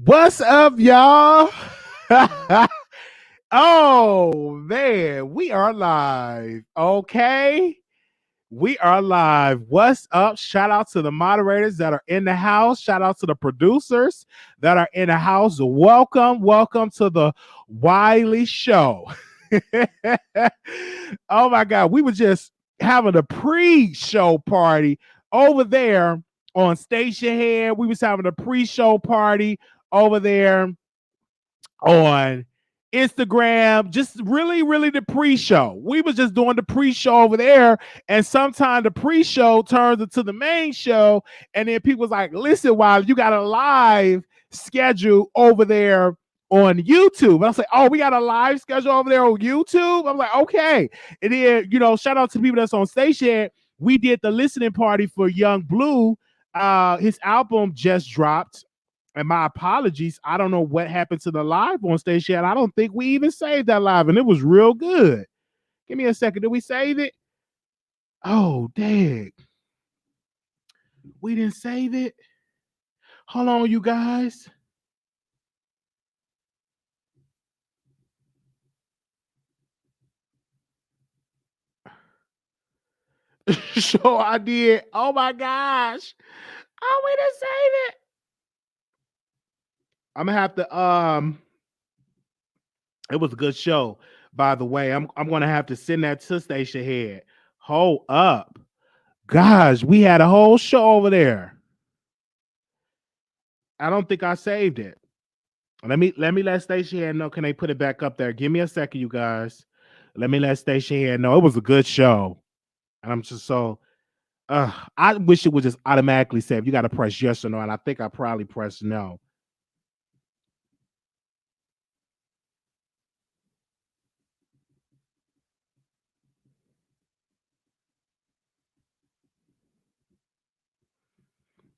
What's up, y'all? Oh, man, we are live. Okay, we are live. What's up? Shout out to the moderators that are in the house. Shout out to the producers that are in the house. Welcome to the Wiley Show. Oh my God, we were just having a pre-show party over there on Station Head. We was having a pre-show party over there on Instagram, just really the pre-show. We was just doing the pre-show over there, and sometimes the pre-show turns into the main show, and then people's like, listen, while you got a live schedule over there on YouTube. And I was like, oh, we got a live schedule over there on YouTube. I'm like, okay. And then, shout out to the people that's on station. We did the listening party for Young Blue. His album just dropped. And my apologies. I don't know what happened to the live on station. I don't think we even saved that live, and it was real good. Give me a second. Did we save it? Oh, dang. We didn't save it. Hold on, you guys. Sure, I did. Oh my gosh. Oh, we didn't save it. I'm gonna have to it was a good show, by the way. I'm gonna have to send that to Station Head. Hold up. Gosh, we had a whole show over there. I don't think I saved it. Let me let Station Head know. Can they put it back up there? Give me a second, you guys. Let me let Station Head know. It was a good show. And I'm just so I wish it would just automatically save. You got to press yes or no, and I think I probably pressed no.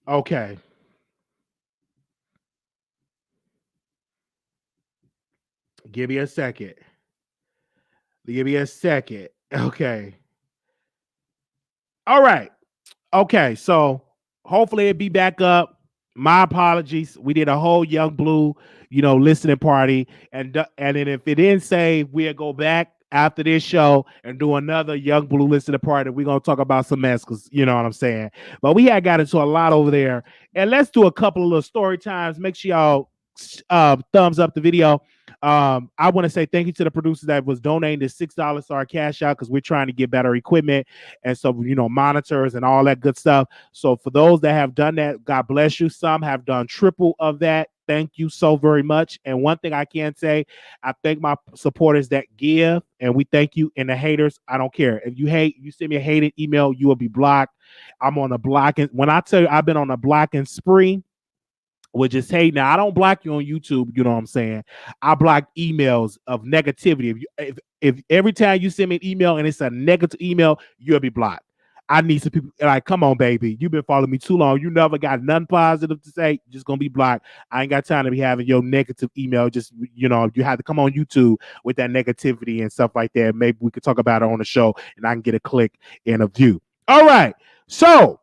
Okay. Give me a second. Give me a second. Okay. All right. Okay. So hopefully it'll be back up. My apologies. We did a whole Young Blue, listening party. And then if it didn't save, we'll go back after this show and do another Young Blue listening party. We're going to talk about some mess because you know what I'm saying. But we had got into a lot over there. And let's do a couple of little story times. Make sure y'all thumbs up the video. I want to say thank you to the producers that was donating the $6 to our cash out because we're trying to get better equipment and so monitors and all that good stuff. So for those that have done that, God bless you. Some have done triple of that. Thank you so very much. And one thing I can say, I thank my supporters that give, and we thank you. And the haters, I don't care. If you hate, you send me a hated email, you will be blocked. I'm on a blocking. When I tell you I've been on a blocking spree, which is hey, now I don't block you on YouTube, you know what I'm saying? I block emails of negativity. If every time you send me an email and it's a negative email, you'll be blocked. I need some people like, come on, baby. You've been following me too long. You never got nothing positive to say. Just gonna be blocked. I ain't got time to be having your negative email. Just you have to come on YouTube with that negativity and stuff like that. Maybe we could talk about it on the show and I can get a click and a view. All right. So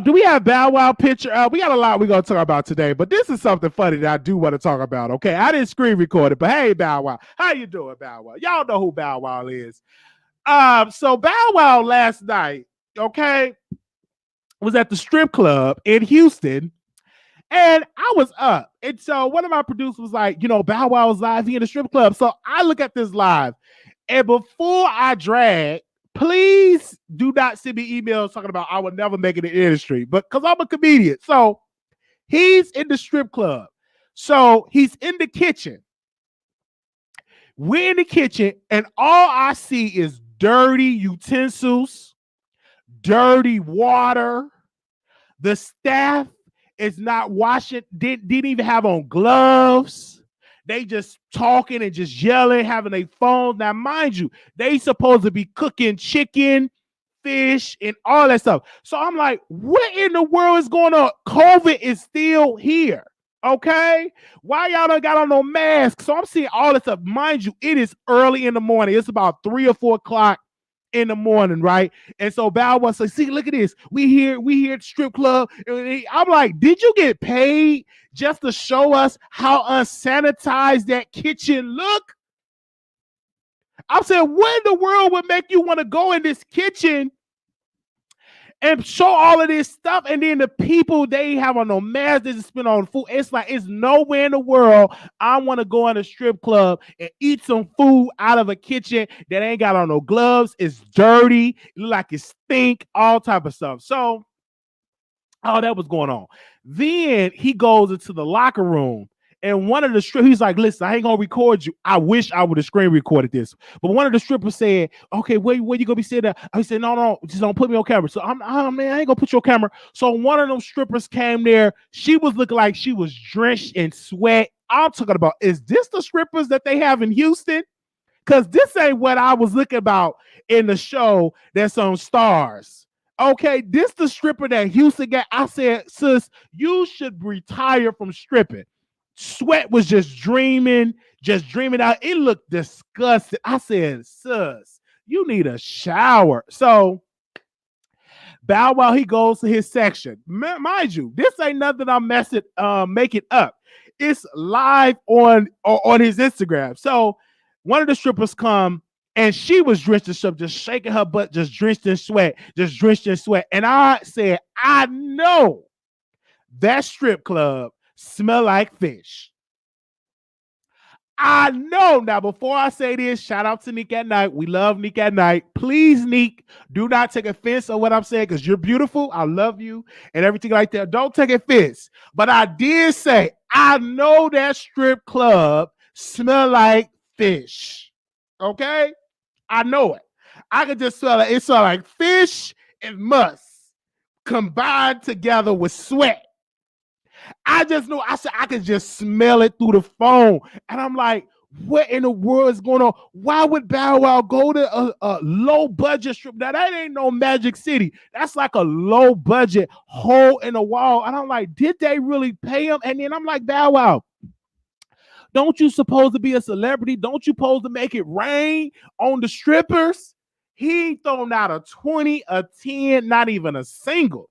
do we have Bow Wow picture? We got a lot we're gonna talk about today, but this is something funny that I do want to talk about. Okay, I didn't screen record it, but hey, Bow Wow, how you doing, Bow Wow? Y'all know who Bow Wow is. So Bow Wow last night, okay, was at the strip club in Houston, and I was up, and so one of my producers was like, Bow Wow was live here in the strip club. So I look at this live, and before I drag. Please do not send me emails talking about I would never make it in the industry, but because I'm a comedian. So he's in the strip club. So he's in the kitchen. We're in the kitchen, and all I see is dirty utensils, dirty water. The staff is not washing, didn't even have on gloves. They just talking and just yelling, having their phones. Now, mind you, they supposed to be cooking chicken, fish, and all that stuff. So I'm like, what in the world is going on? COVID is still here. Okay? Why y'all don't got on no mask? So I'm seeing all this stuff. Mind you, it is early in the morning. It's about 3 or 4 o'clock in the morning, right? And so Bow Wow says, see, look at this. We here at the strip club. I'm like, did you get paid just to show us how unsanitized that kitchen look? I'm saying, what in the world would make you want to go in this kitchen and show all of this stuff, and then the people, they have on no masks, they just spend on food. It's like, it's nowhere in the world I want to go in a strip club and eat some food out of a kitchen that ain't got on no gloves. It's dirty, it look like it stink, all type of stuff. So all that was going on. Then he goes into the locker room, and one of the strippers, he's like, listen, I ain't gonna record you. I wish I would have screen recorded this. But one of the strippers said, okay, where you gonna be sitting there? I said, no, just don't put me on camera. So man, I ain't gonna put you on camera. So one of them strippers came there. She was looking like she was drenched in sweat. I'm talking about, is this the strippers that they have in Houston? Because this ain't what I was looking about in the show that's on Stars. Okay, this the stripper that Houston got. I said, sis, you should retire from stripping. Sweat was just dreaming out. It looked disgusting. I said, sis, you need a shower. So Bow Wow, he goes to his section. Mind you, this ain't nothing I'm making up. It's live on his Instagram. So one of the strippers come, and she was drenched in sweat, just shaking her butt, just drenched in sweat. And I said, I know that strip club smell like fish. I know. Now, before I say this, shout out to Nick at Night. We love Nick at Night. Please, Nick, do not take offense on what I'm saying, because you're beautiful. I love you and everything like that. Don't take offense. But I did say, I know that strip club smell like fish. Okay? I know it. I could just smell it. It smells like fish and must combined together with sweat. I just know. I said I could just smell it through the phone, and I'm like, what in the world is going on? Why would Bow Wow go to a low budget strip? Now that ain't no Magic City. That's like a low budget hole in the wall. And I'm like, did they really pay him? And then I'm like, Bow Wow, don't you supposed to be a celebrity? Don't you supposed to make it rain on the strippers? He ain't thrown out a 20, a 10, not even a single.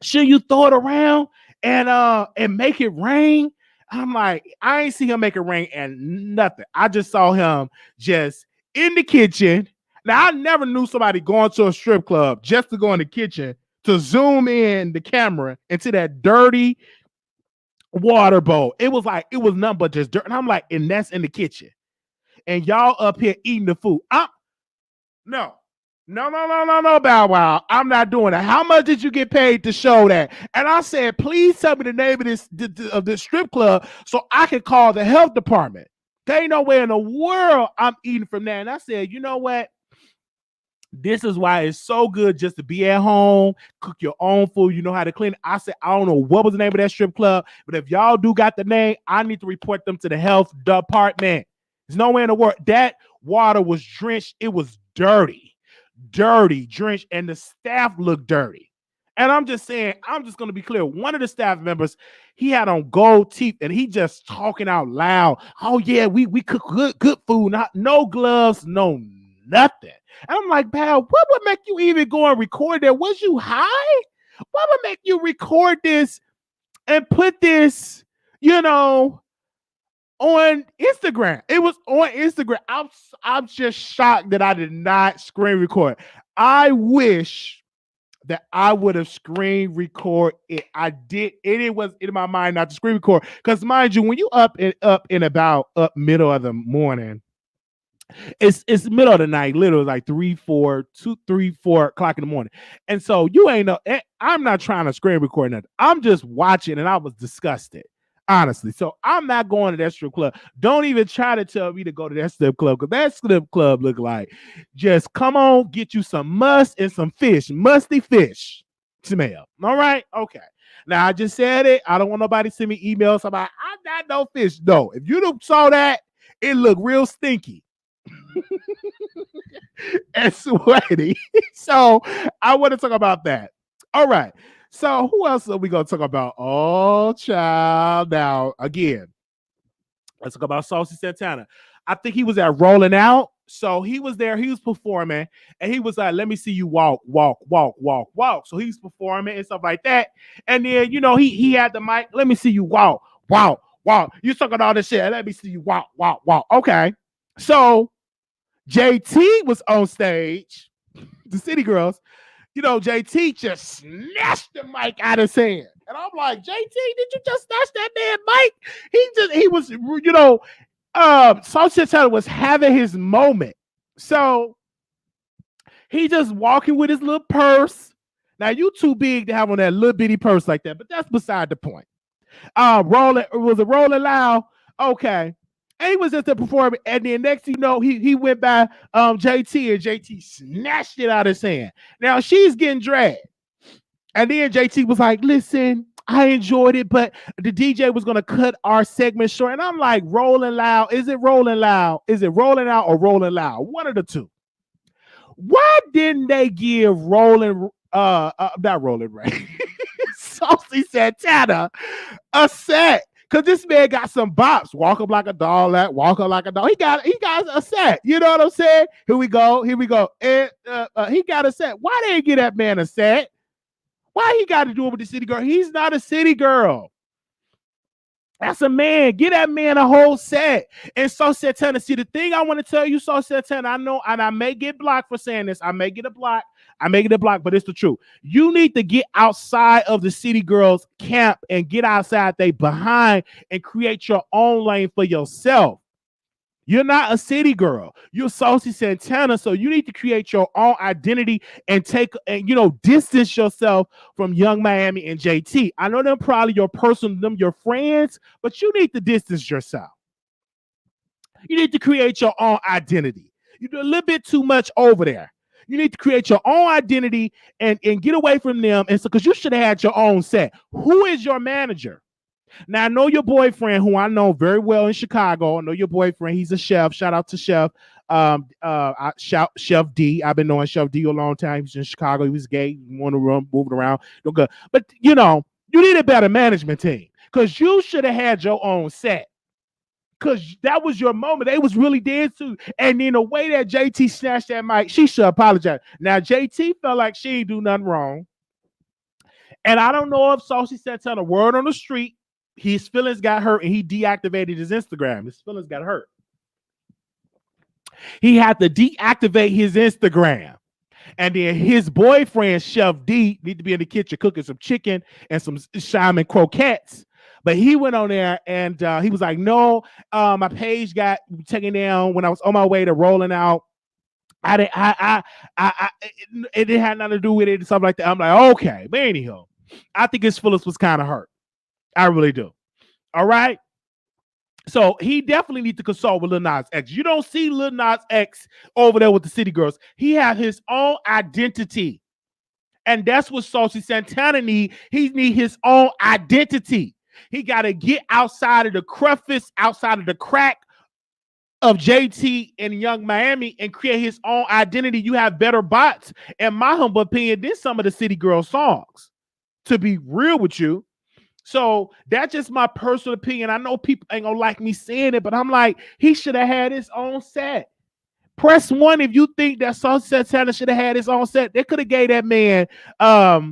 Should you throw it around and make it rain? I'm like, I ain't see him make it rain and nothing. I just saw him just in the kitchen. Now, I never knew somebody going to a strip club just to go in the kitchen to zoom in the camera into that dirty water bowl. It was nothing but just dirt. And I'm like, and that's in the kitchen. And y'all up here eating the food. No, Bow Wow. I'm not doing that. How much did you get paid to show that? And I said, please tell me the name of this strip club so I can call the health department. There ain't no way in the world I'm eating from that. And I said, you know what? This is why it's so good just to be at home, cook your own food. You know how to clean it. I said, I don't know what was the name of that strip club, but if y'all do got the name, I need to report them to the health department. There's no way in the world. That water was drenched. It was dirty, drenched, and the staff looked dirty. And I'm just saying, I'm just going to be clear. One of the staff members, he had on gold teeth, and he just talking out loud. Oh yeah, we cook good food, no gloves, no nothing. And I'm like, pal, what would make you even go and record that? Was you high? What would make you record this and put this, on Instagram? It was on Instagram. I'm just shocked that I did not screen record. I wish that I would have screen record it. I did. It was in my mind not to screen record, because mind you, when you up middle of the morning, it's middle of the night, literally like 4 o'clock in the morning. And so you ain't know. I'm not trying to screen record nothing. I'm just watching, and I was disgusted, honestly. So I'm not going to that strip club. Don't even try to tell me to go to that strip club, because that strip club look like just come on, get you some must and some fish, musty fish smell. All right, okay. Now I just said it. I don't want nobody to send me emails about I got no fish. No, if you saw that, it looked real stinky and sweaty. So I want to talk about that. All right. So who else are we going to talk about? Oh, child. Now, again, let's talk about Saucy Santana. I think he was at Rolling Out. So he was there, he was performing, and he was like, let me see you walk, walk, walk, walk, walk. So he's performing and stuff like that. And then, he had the mic, let me see you walk, walk, walk. You talking all this shit. Let me see you walk, walk, walk. Okay. So JT was on stage, the City Girls. JT just snatched the mic out of his hand. And I'm like, JT, did you just snatch that man mic? He was, Saucy Santana was having his moment. So he just walking with his little purse. Now you too big to have on that little bitty purse like that, but that's beside the point. Was it Rolling Loud? Okay. And he was just a performer, and then next thing you know, he went by JT, and JT snatched it out of his hand. Now she's getting dragged. And then JT was like, listen, I enjoyed it, but the DJ was going to cut our segment short. And I'm like, Rolling Loud. Is it Rolling Loud? Is it Rolling Out or Rolling Loud? One of the two. Why didn't they give not Rolling Ray, Saucy Santana a set? Because this man got some bops. Walk up like a doll, walk up like a doll. He got a set. You know what I'm saying? Here we go. And, he got a set. Why they didn't get that man a set? Why he got to do it with the city girl? He's not a city girl. That's a man. Get that man a whole set. And Saucy Santana, see, the thing I want to tell you, Saucy Santana, I know, and I may get blocked for saying this. I may get a block, but it's the truth. You need to get outside of the city girls camp and get outside they behind and create your own lane for yourself. You're not a city girl. You're Saucy Santana, so you need to create your own identity and distance yourself from Young Miami and JT. I know them probably your friends, but you need to distance yourself. You need to create your own identity. You do a little bit too much over there. You need to create your own identity and get away from them. And so, because you should have had your own set. Who is your manager? Now, I know your boyfriend, who I know very well in Chicago. I know your boyfriend. He's a chef. Shout out to Chef. Chef D. I've been knowing Chef D a long time. He was in Chicago. He was gay. He won the room, moving around. But, you need a better management team because you should have had your own set because that was your moment. They was really dancing. And in the way that JT snatched that mic, she should apologize. Now, JT felt like she ain't do nothing wrong. And I don't know if Saucy Santana a word on the street. His feelings got hurt and he deactivated his Instagram. His feelings got hurt. He had to deactivate his Instagram. And then his boyfriend, Chef D, need to be in the kitchen cooking some chicken and some salmon croquettes. But he went on there and he was like, no, my page got taken down when I was on my way to Rolling Out. It didn't have nothing to do with it and stuff like that. I'm like, okay, but anyhow, I think his feelings was kind of hurt. I really do. All right. So he definitely needs to consult with Lil Nas X. You don't see Lil Nas X over there with the city girls. He has his own identity. And that's what Saucy Santana need. He need his own identity. He got to get outside of the crevice, outside of the crack of JT and Young Miami and create his own identity. You have better bots, in my humble opinion, than some of the city girl songs, to be real with you. So that's just my personal opinion. I know people ain't gonna like me saying it, but I'm like, he should have had his own set. Press 1 if you think that Saucy Santana should have had his own set. They could have gave that man a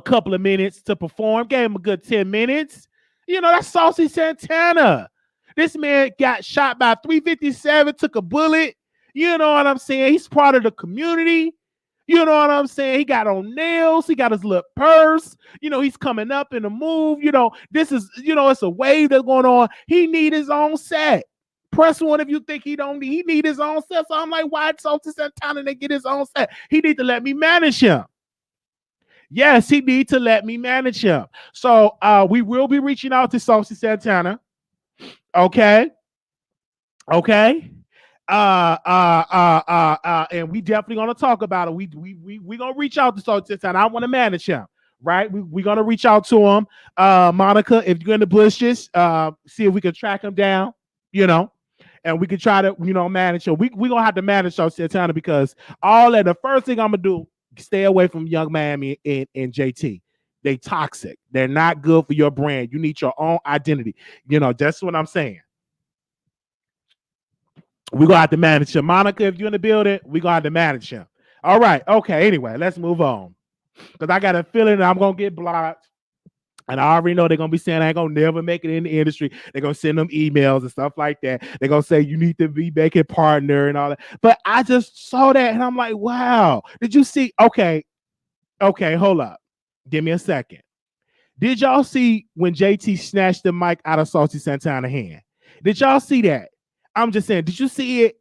couple of minutes to perform, gave him a good 10 minutes. That's Saucy Santana. This man got shot by 357, took a bullet. You know what I'm saying? He's part of the community. You know what I'm saying? He got on nails. He got his little purse. He's coming up in a move. This is, it's a wave that's going on. He need his own set. Press 1 if you think he need his own set. So I'm like, why Saucy Santana to get his own set? He need to let me manage him. Yes, he need to let me manage him. So we will be reaching out to Saucy Santana. Okay. And we definitely gonna talk about it. We gonna reach out to Saucy Santana. I want to manage him, right? We gonna reach out to him. Monica, if you're in the bushes, see if we can track him down, and we can try to, manage him. We gonna have to manage Saucy Santana because all that. The first thing I'm gonna do, stay away from Young Miami and JT. They toxic. They're not good for your brand. You need your own identity. That's what I'm saying. We gonna have to manage him. Monica, if you're in the building, we gonna have to manage him. All right. Okay. Anyway, let's move on. Because I got a feeling that I'm gonna get blocked. And I already know they're gonna be saying I ain't gonna never make it in the industry. They're gonna send them emails and stuff like that. They're gonna say you need to be making partner and all that. But I just saw that and I'm like, wow. Did you see? Okay, hold up. Give me a second. Did y'all see when JT snatched the mic out of Saucy Santana's hand? Did y'all see that? I'm just saying, did you see it?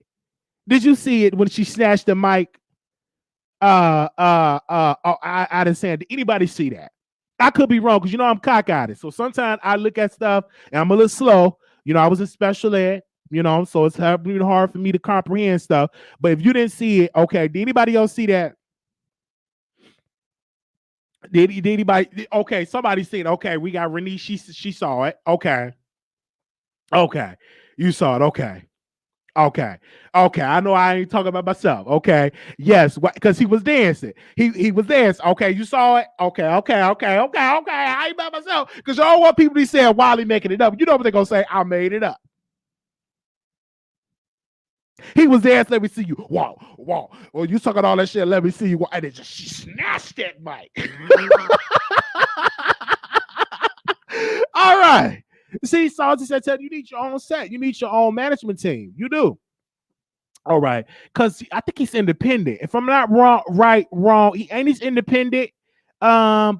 Did you see it when she snatched the mic? I didn't say. Did anybody see that? I could be wrong because I'm cockeyed. So sometimes I look at stuff and I'm a little slow. I was in special ed, so it's hard for me to comprehend stuff. But if you didn't see it, okay. Did anybody else see that? Did anybody? Okay, somebody seen it. Okay, we got Renee. She saw it. Okay. You saw it. Okay. I know I ain't talking about myself. Okay. Yes, because he was dancing. He was dancing. Okay, you saw it. Okay. I ain't by myself because you don't want people to be saying Wiley making it up. You know what they're gonna say? I made it up. He was dancing. Let me see you. Wow. Well, you talking all that shit. Let me see you. And it she snatched that mic. All right. See, Saucy said, you need your own set. You need your own management team. You do. All right. Because I think he's independent. If I'm not wrong. He's independent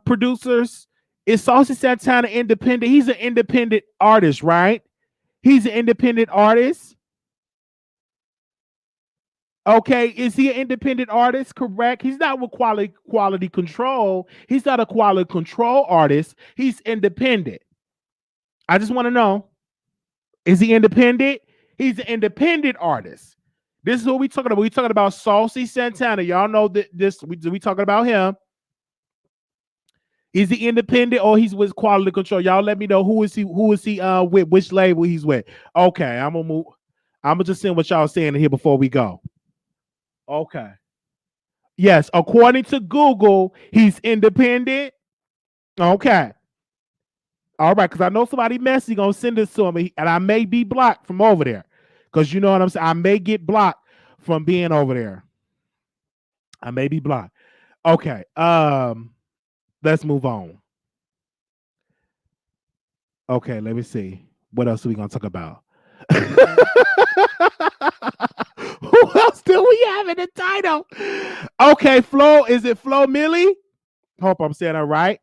producers. Is Saucy Santana independent? He's an independent artist, right? He's an independent artist. Okay, is he an independent artist? Correct. He's not with quality control. He's not a quality control artist. He's independent. I just want to know, is he independent? He's an independent artist. This is what we talking about. We talking about Saucy Santana. Y'all know that we talking about him. Is he independent or he's with quality control? Y'all let me know who is he with, which label he's with. Okay, I'm gonna move. I'm gonna just send what y'all saying here before we go. Okay. Yes, according to Google, he's independent. Okay. All right, because I know somebody messy gonna send this to me, and I may be blocked from over there. Because you know what I'm saying? I may get blocked from being over there. I may be blocked. Okay. Let's move on. Okay, let me see. What else are we gonna talk about? Who else do we have in the title? Okay, Flo, is it Flo Milli? Hope I'm saying that right.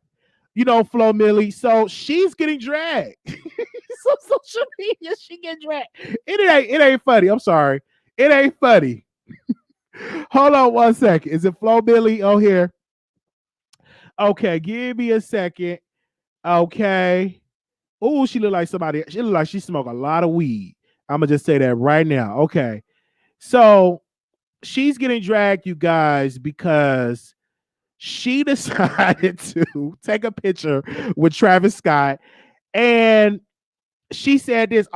Flo Milli. So she's getting dragged. So social media, she get dragged. It ain't funny. I'm sorry. It ain't funny. Hold on 1 second. Is it Flo Milli? Oh, here. Okay, give me a second. Okay. Oh, she look like somebody. She look like she smoked a lot of weed. I'm gonna just say that right now. Okay. So she's getting dragged, you guys, because she decided to take a picture with Travis Scott, and she said this.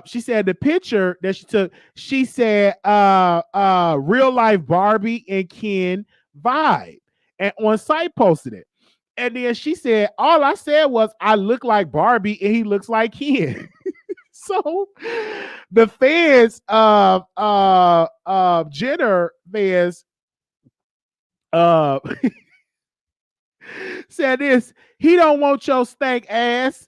She said the picture that she took. She said, real life Barbie and Ken vibe, and on site posted it. And then she said, all I said was, I look like Barbie and he looks like Ken. So the fans of Jenner fans said this, he don't want your stank ass.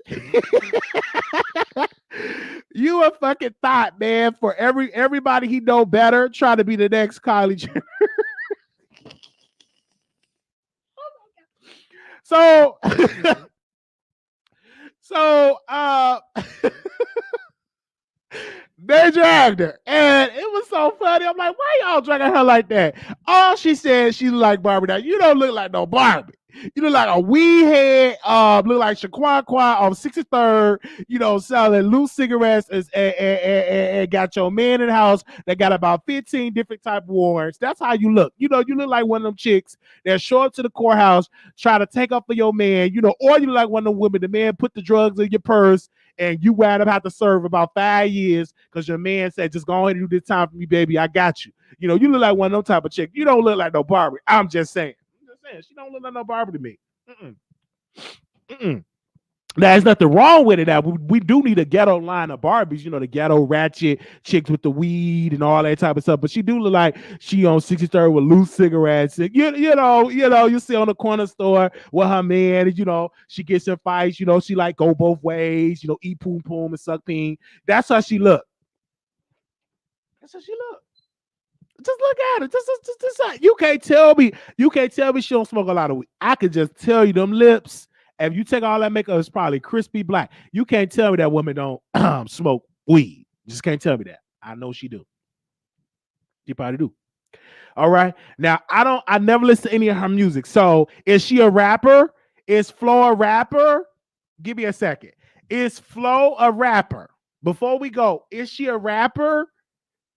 You a fucking thought, man, for everybody he know better, trying to be the next Kylie Jenner. So they dragged her, and it was so funny. I'm like, why y'all dragging her like that? All she said, she look like Barbie. Now you don't look like no Barbie. You look like a weed head. Look like Shaquan on 63rd. Selling loose cigarettes and got your man in the house that got about 15 different type of warrants. That's how you look. You look like one of them chicks that show up to the courthouse, try to take up for your man. Or you look like one of them women. The man put the drugs in your purse, and you wound up have to serve about 5 years because your man said, just go ahead and do this time for me, baby. I got you. You look like one of them type of chick. You don't look like no Barbie. I'm just saying. She don't look like no Barbie to me. There's nothing wrong with it. Now we do need a ghetto line of Barbies, the ghetto ratchet chicks with the weed and all that type of stuff. But she do look like she on 63rd with loose cigarettes. You see on the corner store with her man, and she gets in fights. She like go both ways. Eat poom poom and suck peen. That's how she look. That's how she look. Just look at her. Just you can't tell me. You can't tell me she don't smoke a lot of weed. I could just tell you them lips. If you take all that makeup, it's probably crispy black. You can't tell me that woman don't smoke weed. You just can't tell me that. I know she do. She probably do. All right. Now I never listen to any of her music. So is she a rapper? Is Flo a rapper? Give me a second. Is Flo a rapper? Before we go, is she a rapper?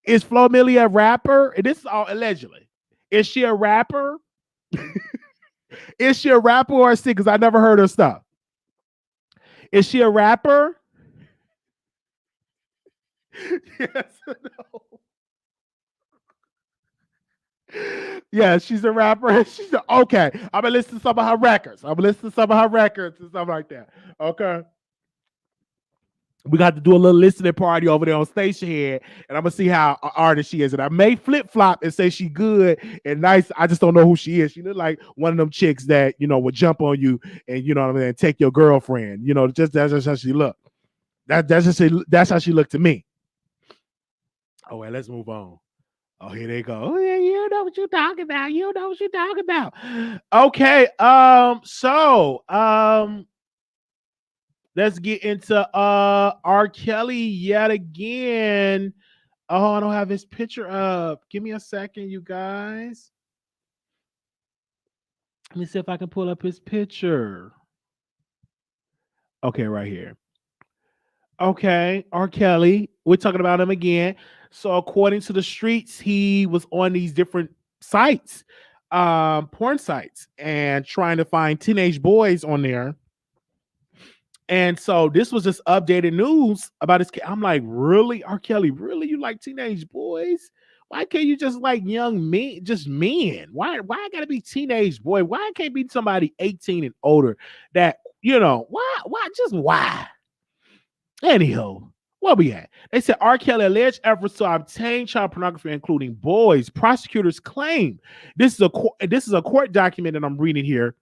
Is Flo Milli a rapper? And this is all allegedly. Is she a rapper? Is she a rapper or a singer? Because I never heard her stuff. Is she a rapper? Yes or no? Yeah, she's a rapper. Okay. I'm gonna listen to some of her records. and stuff like that. Okay. We got to do a little listening party over there on Station Head, and I'm gonna see how artist she is. And I may flip flop and say she good and nice. I just don't know who she is. She look like one of them chicks that would jump on you and and take your girlfriend. Just that's just how she look. That's how she looked to me. Oh, well, let's move on. Oh, here they go. Oh, yeah, you know what you're talking about. You know what you're talking about. Okay. Let's get into R.Kelly yet again. Oh, I don't have his picture up. Give me a second, you guys. Let me see if I can pull up his picture. Okay, right here. Okay, R.Kelly. We're talking about him again. So according to the streets, he was on these different sites, porn sites, and trying to find teenage boys on there. And so this was just updated news about his. I'm like, really, R.Kelly? Really, you like teenage boys? Why can't you just like young men, just men? Why I gotta be teenage boy? Why I can't be somebody 18 and older? That why? Anyhow, where we at? They said R.Kelly alleged efforts to obtain child pornography, including boys. Prosecutors claim this is a court document that I'm reading here.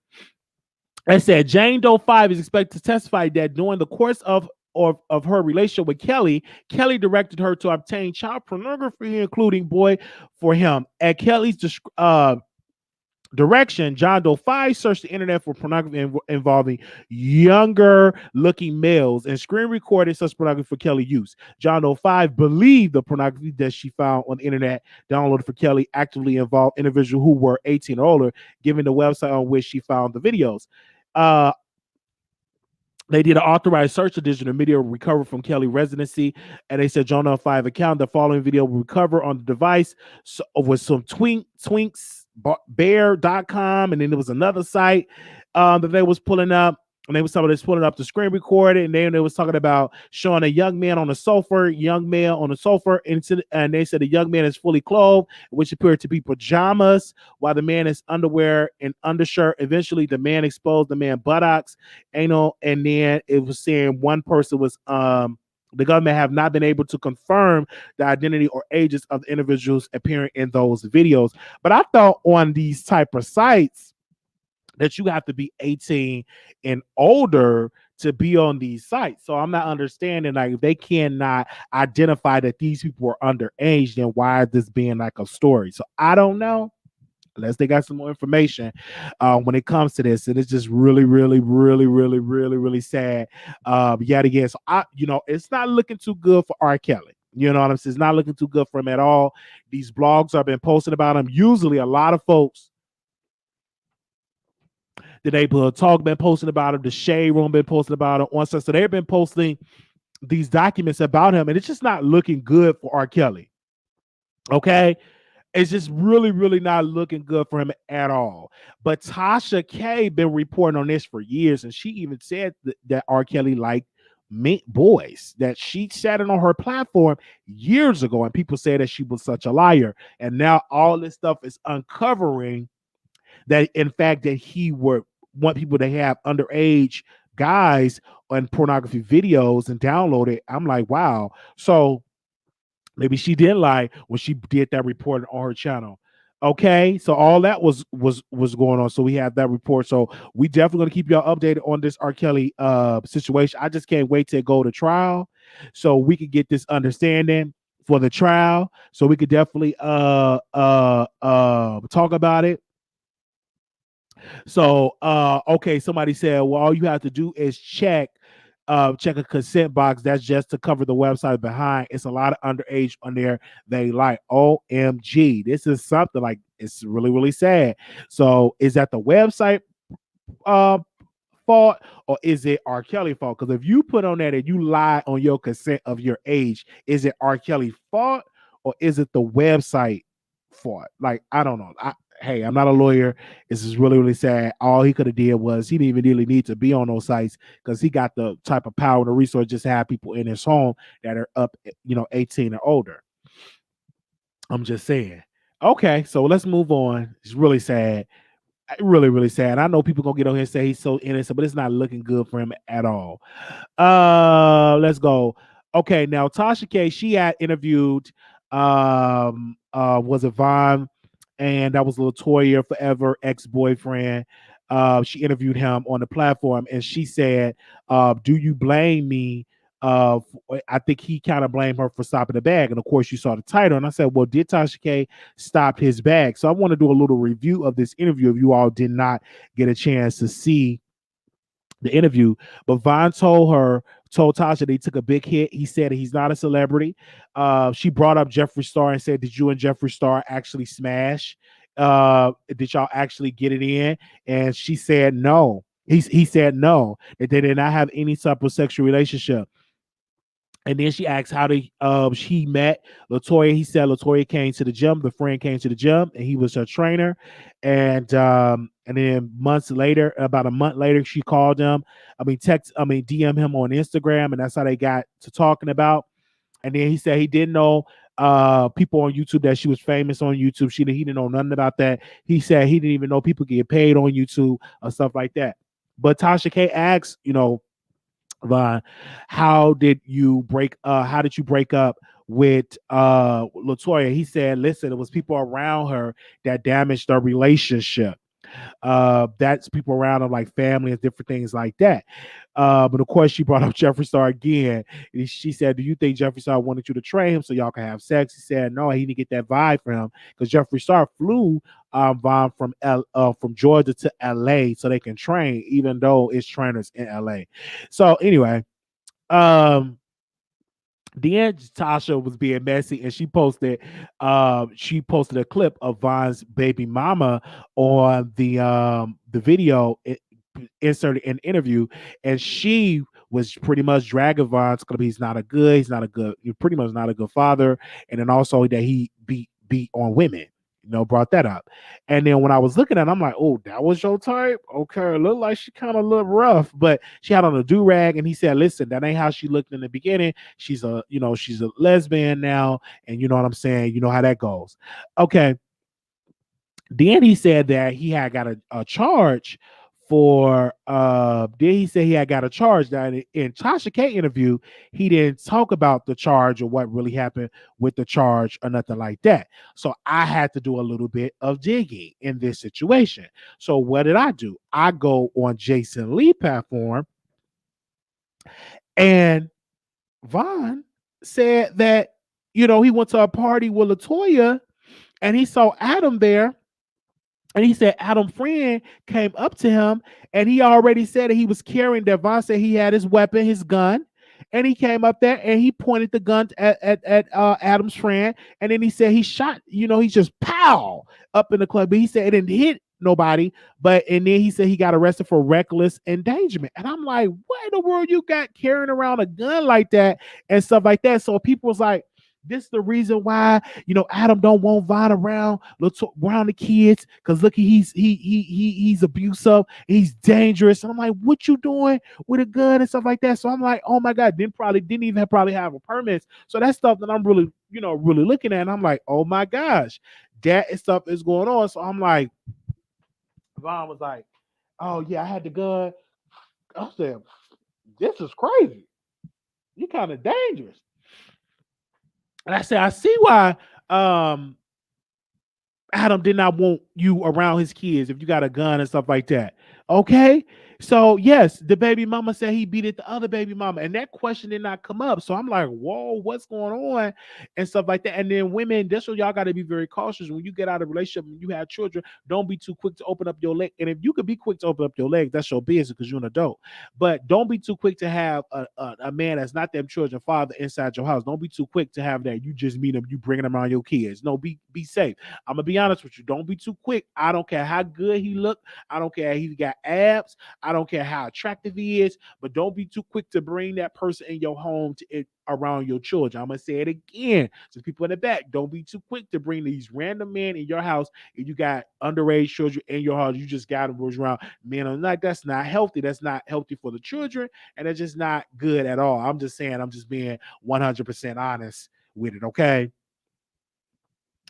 It said Jane Doe 5 is expected to testify that during the course of her relationship with Kelly directed her to obtain child pornography, including boy, for him. At Kelly's direction, John Doe 5 searched the internet for pornography involving younger looking males and screen recorded such pornography for Kelly use. John Doe 5 believed the pornography that she found on the internet downloaded for Kelly actively involved individuals who were 18 or older, given the website on which she found the videos. They did an authorized search of digital media recovered from Kelly residency, and they said John Doe 5 account. The following video will recover on the device with some twinksbear.com, and then there was another site that they was pulling up. And they was talking about pulling up the screen recorded, and then they was talking about showing a young man on the sofa, and they said the young man is fully clothed, which appeared to be pajamas, while the man is underwear and undershirt. Eventually, the man exposed the man buttocks, anal, and then it was saying one person was the government have not been able to confirm the identity or ages of the individuals appearing in those videos. But I thought on these type of sites that you have to be 18 and older to be on these sites. So I'm not understanding, like, if they cannot identify that these people are underage, then why is this being like a story? So I don't know, unless they got some more information when it comes to this. And it's just really, really, really, really, really, really sad yet again. So it's not looking too good for R.Kelly. You know what I'm saying? It's not looking too good for him at all. These blogs have been posting about him. Usually a lot of folks, the Neighborhood Talk been posting about him. The Shade Room been posting about him. So they've been posting these documents about him, and it's just not looking good for R.Kelly. Okay? It's just really, really not looking good for him at all. But TashaK been reporting on this for years, and she even said that R.Kelly liked boys, that she said it on her platform years ago, and people said that she was such a liar. And now all this stuff is uncovering that, in fact, that he would want people to have underage guys on pornography videos and download it. I'm like, wow. So maybe she didn't lie when she did that report on her channel. Okay, so all that was going on. So we have that report. So we definitely gonna keep y'all updated on this R. Kelly situation. I just can't wait to go to trial so we could get this understanding for the trial. So we could definitely talk about it. So okay, somebody said, well, all you have to do is check a consent box. That's just to cover the website behind. It's a lot of underage on there. They like, OMG. This is something like it's really, really sad. So is that the website uh fault or is it R. Kelly fault? Because if you put on that and you lie on your consent of your age, is it R. Kelly fault or is it the website fault? Like, I don't know. Hey, I'm not a lawyer. This is really, really sad. All he could have did was he didn't even really need to be on those sites because he got the type of power and the resource just to have people in his home that are up, 18 or older. I'm just saying. Okay, so let's move on. It's really sad. Really, really sad. I know people gonna get on here and say he's so innocent, but it's not looking good for him at all. Let's go. Okay, now TashaK, she had interviewed was it Vaughn, and that was LaToya forever ex-boyfriend. She interviewed him on the platform and she said, do you blame me? I think he kind of blamed her for stopping the bag. And of course, you saw the title. And I said, well, did TashaK stop his bag? So I want to do a little review of this interview if you all did not get a chance to see the interview. But Vaughn told Tasha that he took a big hit. He said he's not a celebrity. She brought up Jeffree Star and said, did you and Jeffree Star actually smash? Did y'all actually get it in? And she said no. He said no, that they did not have any type of sexual relationship. And then she asked how she met LaToya. He said LaToya came to the gym. The friend came to the gym, and he was her trainer. And then months later, about a month later, she called him. DM him on Instagram, and that's how they got to talking about. And then he said he didn't know people on YouTube that she was famous on YouTube. He didn't know nothing about that. He said he didn't even know people get paid on YouTube or stuff like that. But TashaK asked, Vaughn, how did you break up with LaToya? He said, listen, it was people around her that damaged their relationship. That's people around her, like family and different things like that. But of course, she brought up Jeffree Star again. She said, do you think Jeffree Star wanted you to train him so y'all can have sex? He said, no, he didn't get that vibe from him because Jeffree Star flew Vaughn from Georgia to LA so they can train, even though it's trainers in LA. So anyway, then Tasha was being messy and she posted a clip of Vaughn's baby mama on the video inserted in the interview, and she was pretty much dragging Vaughn because he's pretty much not a good father, and then also that he beat on women. Brought that up. And then when I was looking at it, I'm like, oh, that was your type? Okay, looked like she kind of looked rough, but she had on a do-rag, and he said, listen, that ain't how she looked in the beginning. She's a lesbian now, and you know what I'm saying? You know how that goes. Okay. Then he said that he had got a charge for then he said he had got a charge. That in TashaK interview, he didn't talk about the charge or what really happened with the charge or nothing like that. So I had to do a little bit of digging in this situation. So what did I do? I go on Jason Lee platform, and Vaughn said that he went to a party with LaToya and he saw Adam there. And he said Adam friend came up to him and he already said that he was carrying that. Vaughn said he had his weapon, his gun, and he came up there and he pointed the gun at Adam's friend. And then he said he shot, he just pow up in the club. But he said it didn't hit nobody. And then he said he got arrested for reckless endangerment. And I'm like, what in the world you got carrying around a gun like that and stuff like that? So people was like, this is the reason why Adam don't want Vaughn around the kids because look, he's abusive, he's dangerous. And I'm like, what you doing with a gun and stuff like that? So I'm like, oh my God, didn't even probably have a permit. So that's stuff that I'm really really looking at. And I'm like, oh my gosh, that stuff is going on. So I'm like, Vaughn was like, oh yeah, I had the gun. I said, this is crazy. You kind of dangerous. And I said, I see why um Adam did not want you around his kids if you got a gun and stuff like that. Okay. So yes, the baby mama said he beat it the other baby mama, and that question did not come up. So I'm like, whoa, what's going on? And stuff like that. And then women, that's what y'all got to be very cautious when you get out of a relationship and you have children. Don't be too quick to open up your leg. And if you could be quick to open up your legs, that's your business because you're an adult. But don't be too quick to have a man that's not them children father inside your house. Don't be too quick to have that. You just meet him, you bringing him around your kids. No, be safe. I'm gonna be honest with you. Don't be too quick. I don't care how good he look. I don't care if he got abs. I don't care how attractive he is. But don't be too quick to bring that person in your home to it around your children. I'm gonna say it again to people in the back. Don't be too quick to bring these random men in your house. If you got underage children in your house, you just got them around men or not. That's not healthy. That's not healthy for the children, and it's just not good at all. I'm just saying. I'm just being 100% honest with it. Okay.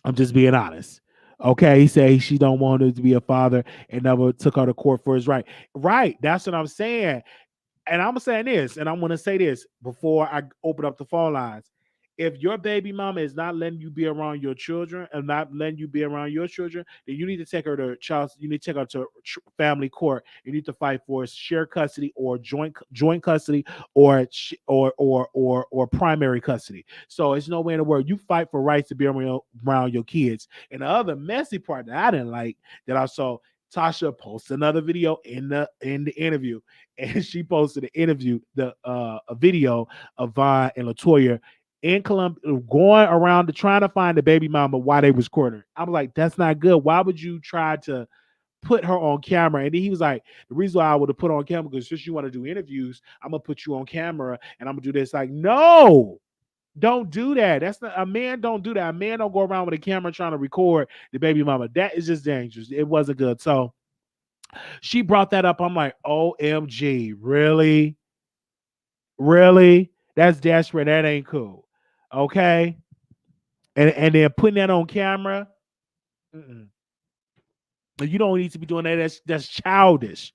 I'm just being honest. Okay, he said she don't want him to be a father and never took her to court for his right. Right, that's what I'm saying. And I'm saying this, and I'm going to say this before I open up the phone lines. If your baby mama is not letting you be around your children and not letting you be around your children, then you need to take her to child. You need to take her to family court. You need to fight for shared custody or joint custody or primary custody. So it's no way in the world you fight for rights to be around your kids. And the other messy part that I didn't like that I saw. Tasha posted another video in the interview, and she posted an interview, a video of Vaughn and LaToya in Columbia going around trying to find the baby mama while they was courting. I'm like, that's not good. Why would you try to put her on camera? And then he was like, the reason why I would have put her on camera because since you want to do interviews, I'm gonna put you on camera and I'm gonna do this. Like, no. Don't do that. That's not a man. Don't do that. A man don't go around with a camera trying to record the baby mama. That is just dangerous. It wasn't good. So she brought that up. I'm like, OMG, really? Really? That's desperate. That ain't cool. Okay. And then putting that on camera. Mm-mm. You don't need to be doing that. That's childish.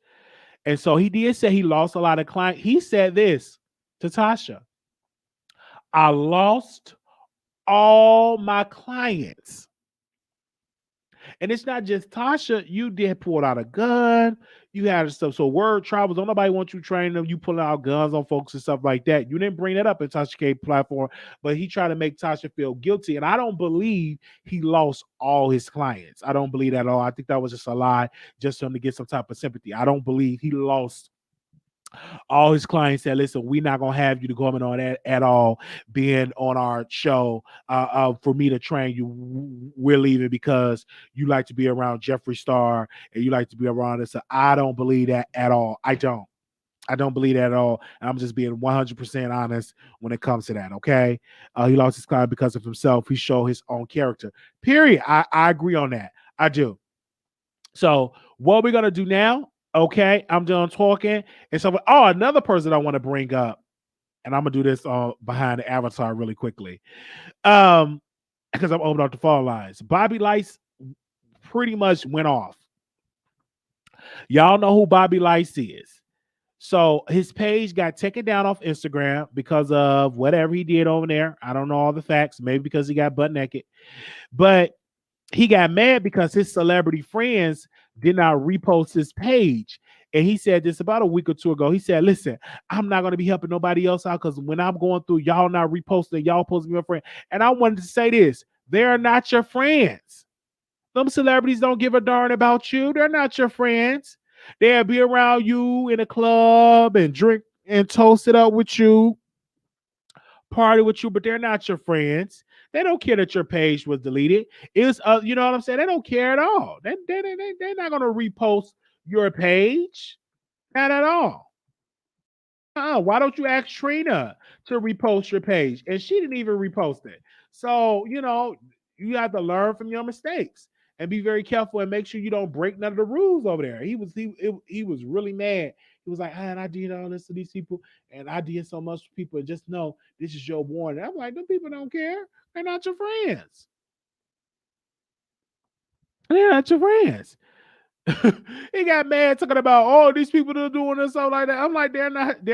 And so he did say he lost a lot of clients. He said this to Tasha. I lost all my clients. And it's not just Tasha. You did pull out a gun. You had stuff. So word travels. Don't nobody want you training them. You pulling out guns on folks and stuff like that. You didn't bring that up in TashaK platform, but he tried to make Tasha feel guilty. And I don't believe he lost all his clients. I don't believe that at all. I think that was just a lie, just for him to get some type of sympathy. I don't believe he lost all his clients. Said, listen, we're not gonna have you to come in on that at all, being on our show for me to train you. We're leaving because you like to be around Jeffree Star and you like to be around us. So I don't believe that at all. I don't believe that at all. I'm just being 100% honest when it comes to that. Okay. He lost his client because of himself. He showed his own character. Period. I agree on that. I do. So what we're gonna do now? Okay, I'm done talking. And so, another person I want to bring up, and I'm gonna do this behind the avatar really quickly, because I'm opening up the phone lines. Bobby Lytes pretty much went off. Y'all know who Bobby Lytes is. So his page got taken down off Instagram because of whatever he did over there. I don't know all the facts. Maybe because he got butt naked, but he got mad because his celebrity friends did not repost his page. And he said this about a week or two ago. He said, listen, I'm not going to be helping nobody else out because when I'm going through, y'all not reposting, y'all posting your friend. And I wanted to say this. They're not your friends. Them celebrities don't give a darn about you. They're not your friends. They'll be around you in a club and drink and toast it up with you, party with you, but they're not your friends. They don't care that your page was deleted. It's you know what I'm saying? They don't care at all. They're not gonna repost your page. Not at all. Why don't you ask Trina to repost your page? And she didn't even repost it. So, you have to learn from your mistakes and be very careful and make sure you don't break none of the rules over there. He was really mad. He was like, and I did all this to these people, and I did so much to people. And just know this is your warning. I'm like, them people don't care. They're not your friends. They're not your friends. He got mad talking about, oh, these people that are doing this stuff like that. I'm like, they're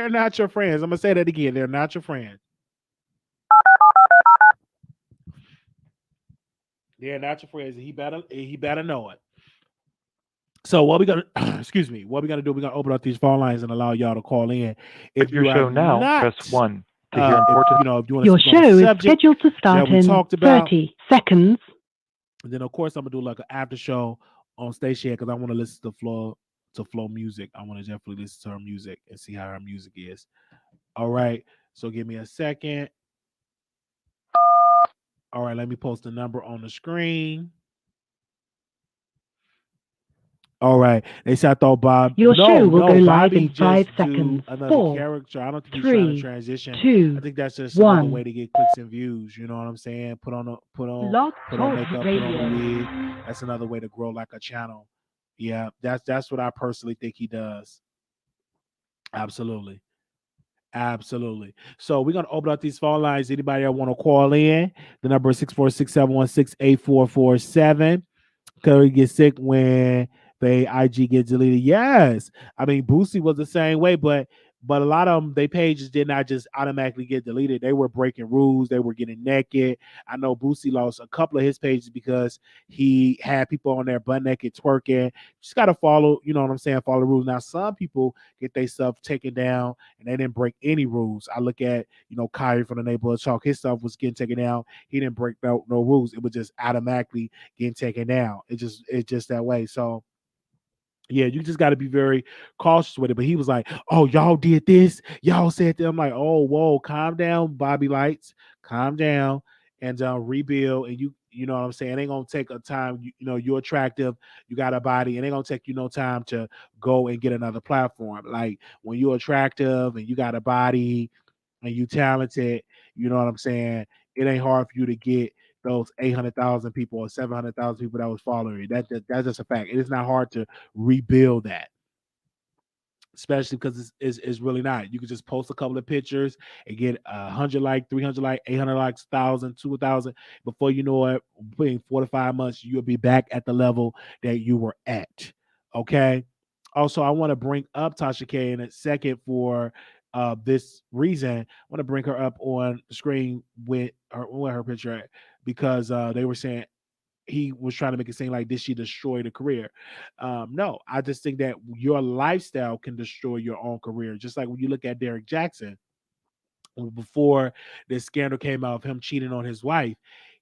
not your friends. I'm gonna say that again. They're not your friends. They're not your friends. He better know it. So what we gonna excuse me, what we gonna do, we're gonna open up these phone lines and allow y'all to call in. Start If your you have show now. Press not 1 to hear if important. if you want to Your speak on a show is subject scheduled to that start we in talked about, 30 seconds. then of course I'm gonna do like an after show on station because I want to listen to Flo music. I want to definitely listen to her music and see how her music is. All right. So give me a second. All right, let me post the number on the screen. All right. They said I thought Bob. Your show No, will go no. live Bobby in 5 just do seconds. another 4, character. I don't think he's trying to 3, transition. I 2, think that's just another way 1. to get clicks and views. You know what I'm saying? Log Put on Talk makeup, put on a Radio. wig. That's another way to grow like a channel. Yeah, that's what I personally think he does. Absolutely. Absolutely. So we're gonna open up these phone lines. Anybody that want to call in? The number is 646-716-8447. Curry gets sick when the IG gets deleted. Yes, I mean Boosie was the same way, but a lot of them, they pages did not just automatically get deleted. They were breaking rules. They were getting naked. I know Boosie lost a couple of his pages because he had people on there butt naked twerking. Just gotta follow, you know what I'm saying? Follow the rules. Now some people get their stuff taken down and they didn't break any rules. I look at Kyrie from the neighborhood talk. His stuff was getting taken down. He didn't break no rules. It was just automatically getting taken down. It's just that way. So yeah, you just got to be very cautious with it. But he was like, "Oh, y'all did this. Y'all said that." I'm like, "Oh, whoa, calm down, Bobby Lytes. Calm down and rebuild." And you know what I'm saying? It ain't gonna take a time. You're attractive. You got a body. It ain't gonna take you no time to go and get another platform. Like when you're attractive and you got a body and you talented, you know what I'm saying? It ain't hard for you to get those 800,000 people or 700,000 people that was following you. That's just a fact. It is not hard to rebuild that, especially because it's really not. You can just post a couple of pictures and get 100 like, 300 like, 800 likes, 1,000, 2,000. Before you know it, within 4 to 5 months, you'll be back at the level that you were at. Okay. Also, I want to bring up TashaK in a second for this reason. I want to bring her up on the screen with her picture at, because they were saying he was trying to make it seem like did she destroy the career. No, I just think that your lifestyle can destroy your own career. Just like when you look at Derek Jackson, before this scandal came out of him cheating on his wife,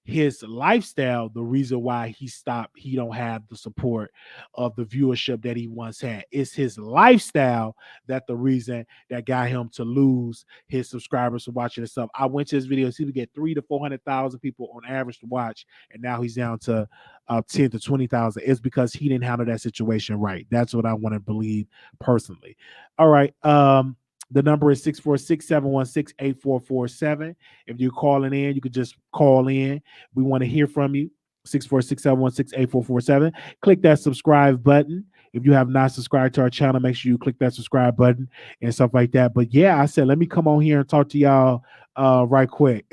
his lifestyle, the reason why he stopped, he don't have the support of the viewership that he once had. It's his lifestyle that the reason that got him to lose his subscribers from watching his stuff. I went to his videos, he would get 300,000 to 400,000 people on average to watch, and now he's down to 10 to 20,000. It's because he didn't handle that situation right. That's what I want to believe personally. All right. The number is 646-716-8447. If you're calling in, you could just call in. We want to hear from you. 646-716-8447. Click that subscribe button. If you have not subscribed to our channel, make sure you click that subscribe button and stuff like that. But yeah, I said, let me come on here and talk to y'all right quick.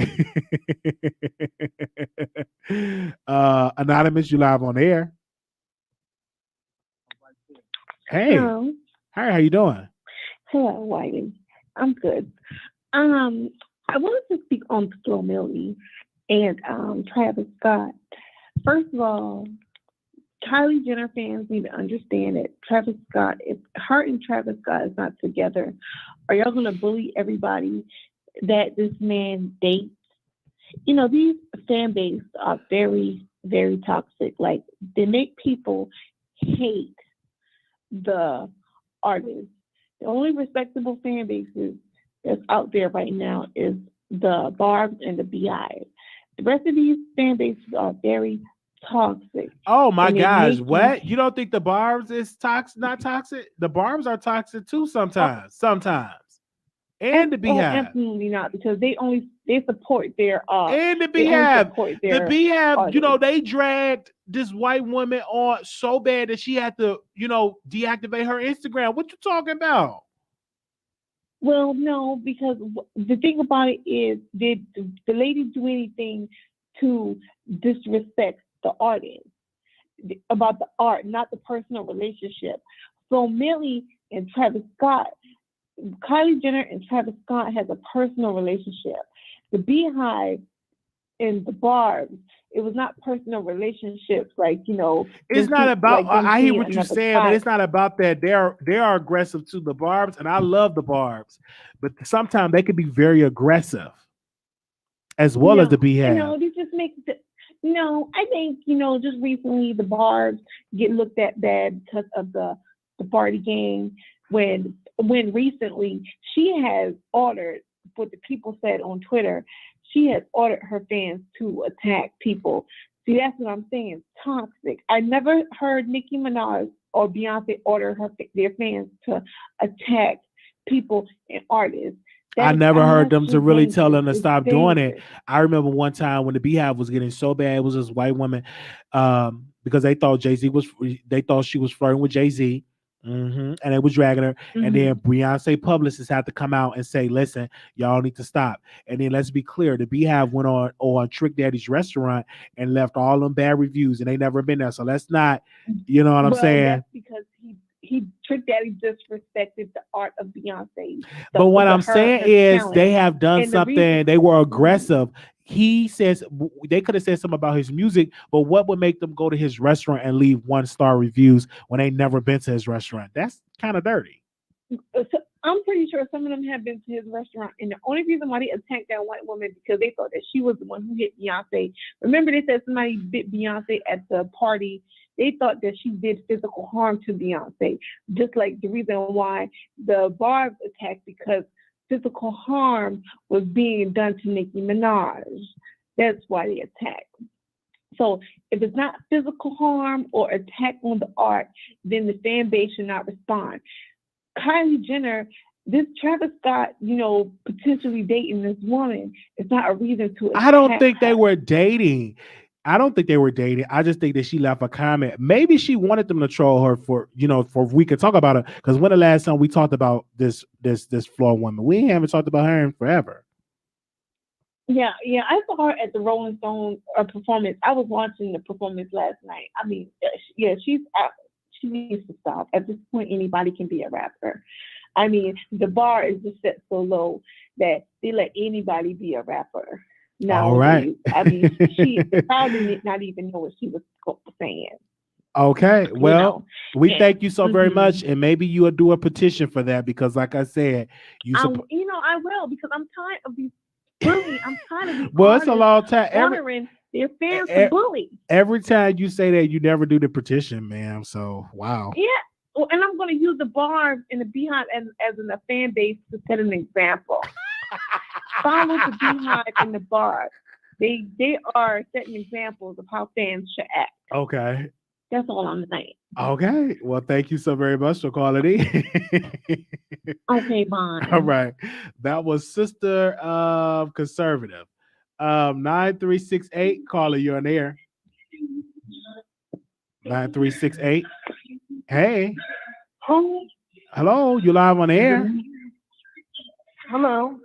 Anonymous, you live on air. Hey. Hello. Hi, how you doing? Hello, Wiley. I'm good. I wanted to speak on Flo Milli and Travis Scott. First of all, Kylie Jenner fans need to understand that Travis Scott, if her and Travis Scott is not together, are y'all gonna bully everybody that this man dates? These fan bases are very, very toxic. Like they make people hate the artist. The only respectable fan bases that's out there right now is the Barbs and the Beehive. The rest of these fan bases are very toxic. Oh my gosh, what? You don't think the Barbs is toxic? Not toxic? The Barbs are toxic too sometimes. And the Beehive. Absolutely not, because they support their and the Beehive. The Beehive, artists. they dragged this white woman on so bad that she had to, deactivate her Instagram. What you talking about? Well, no, because the thing about it is, did the lady do anything to disrespect the artist? about the art, not the personal relationship. Flo Milli and Travis Scott, Kylie Jenner and Travis Scott has a personal relationship. The Beehive and the Barbs, it was not personal relationships like, It's not about. like I hear what you're saying, but it's not about that. They are aggressive to the Barbs, and I love the Barbs, but sometimes they can be very aggressive as well as the Beehive. No, this just makes it. No, I think just recently the Barbs get looked at bad because of the party game. When recently she has ordered what the people said on Twitter, she has ordered her fans to attack people. See, that's what I'm saying. Toxic. I never heard Nicki Minaj or Beyonce order their fans to attack people and artists. I never heard them to really tell them to stop doing it. I remember one time when the Beehive was getting so bad, it was this white woman, because they thought she was flirting with Jay-Z. And they was dragging her, and then Beyonce publicists had to come out and say, "Listen, y'all need to stop." And then let's be clear, the Beehive went on Trick Daddy's restaurant and left all them bad reviews, and they never been there. So let's not, you know what I'm saying? That's because he Trick Daddy disrespected the art of Beyonce. But what I'm saying is they have done something. They were aggressive. He says they could have said something about his music, but what would make them go to his restaurant and leave 1-star reviews when they never been to his restaurant? That's kind of dirty. So I'm pretty sure some of them have been to his restaurant, and the only reason why they attacked that white woman because they thought that she was the one who hit Beyonce. Remember, they said somebody bit Beyonce at the party. They thought that she did physical harm to Beyonce, just like the reason why the Barbs attacked because physical harm was being done to Nicki Minaj. That's why they attacked. So if it's not physical harm or attack on the art, then the fan base should not respond. Kylie Jenner, this Travis Scott, potentially dating this woman is not a reason to attack. I don't think they were dating. I just think that she left a comment. Maybe she wanted them to troll her for we could talk about it. Because when the last time we talked about this Flo woman, we haven't talked about her in forever. Yeah, I saw her at the Rolling Stone performance. I was watching the performance last night. I mean, she needs to stop. At this point, anybody can be a rapper. I mean, the bar is just set so low that they let anybody be a rapper. All right. I mean, she probably did not even know what she was saying. Okay. Well, we thank you so very much, and maybe you will do a petition for that because, like I said, I will because I'm tired of these bullying. I'm tired of these. Well, it's a long time. Their fans to bully. Every time you say that, you never do the petition, ma'am. So wow. Yeah. Well, and I'm going to use the Barbs and the Beehive as a fan base to set an example. Follow the Beehive and the Barbs. They are setting examples of how fans should act. Okay. That's all I'm saying. Okay. Well, thank you so very much for calling in. Okay, bye. All right. That was Sister Conservative. 9368. Caller, you're on air. 9368. Hey. Hello. You live on the air. Hello.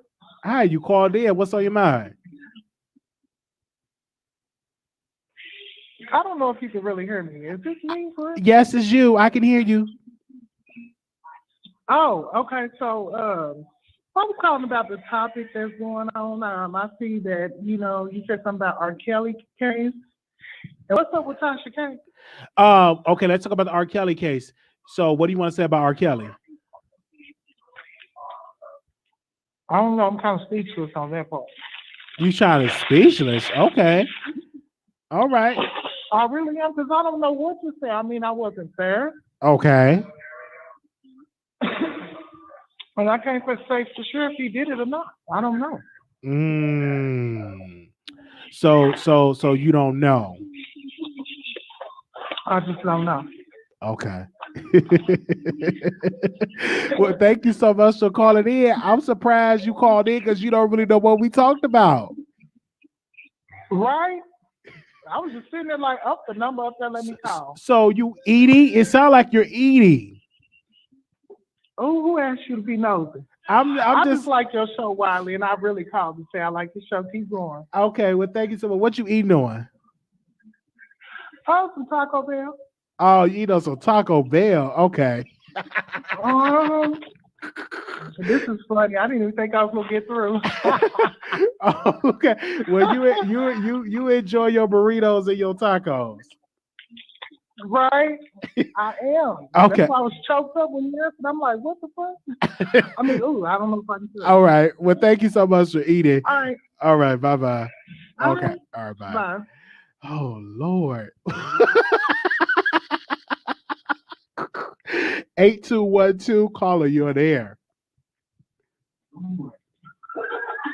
Hi, you called in. What's on your mind? I don't know if you can really hear me. Is this me? Yes, it's you. I can hear you. Oh, okay. So I was calling about the topic that's going on. I see that, you said something about R.Kelly case. And what's up with TashaK? Okay, let's talk about the R.Kelly case. So what do you want to say about R.Kelly? I don't know. I'm kind of speechless on that part. You trying to speechless? Okay. All right. I really am because I don't know what to say. I mean, I wasn't there. Okay. And I can't say for sure if he did it or not. I don't know. So you don't know. I just don't know. Okay. Well, thank you so much for calling in. I'm surprised you called in because you don't really know what we talked about. Right? I was just sitting there like, up the number up there, let me call. So you eating? It sounds like you're eating. Oh, who asked you to be nosy? I just like your show, Wiley, and I really called to say I like the show. Keep going. Okay, well, thank you so much. What you eating on? Oh, some Taco Bell. Oh, you know, so Taco Bell. Okay. This is funny. I didn't even think I was gonna get through. Oh, okay. Well, you enjoy your burritos and your tacos. Right? I am. Okay. That's why I was choked up when you asked, and I'm like, what the fuck? I mean, ooh, I don't know if I can do it. All right. Well, thank you so much for eating. All right. All right. Bye-bye. All Okay. right. All right. Bye. Bye. Oh, Lord. 8212 caller, you're there.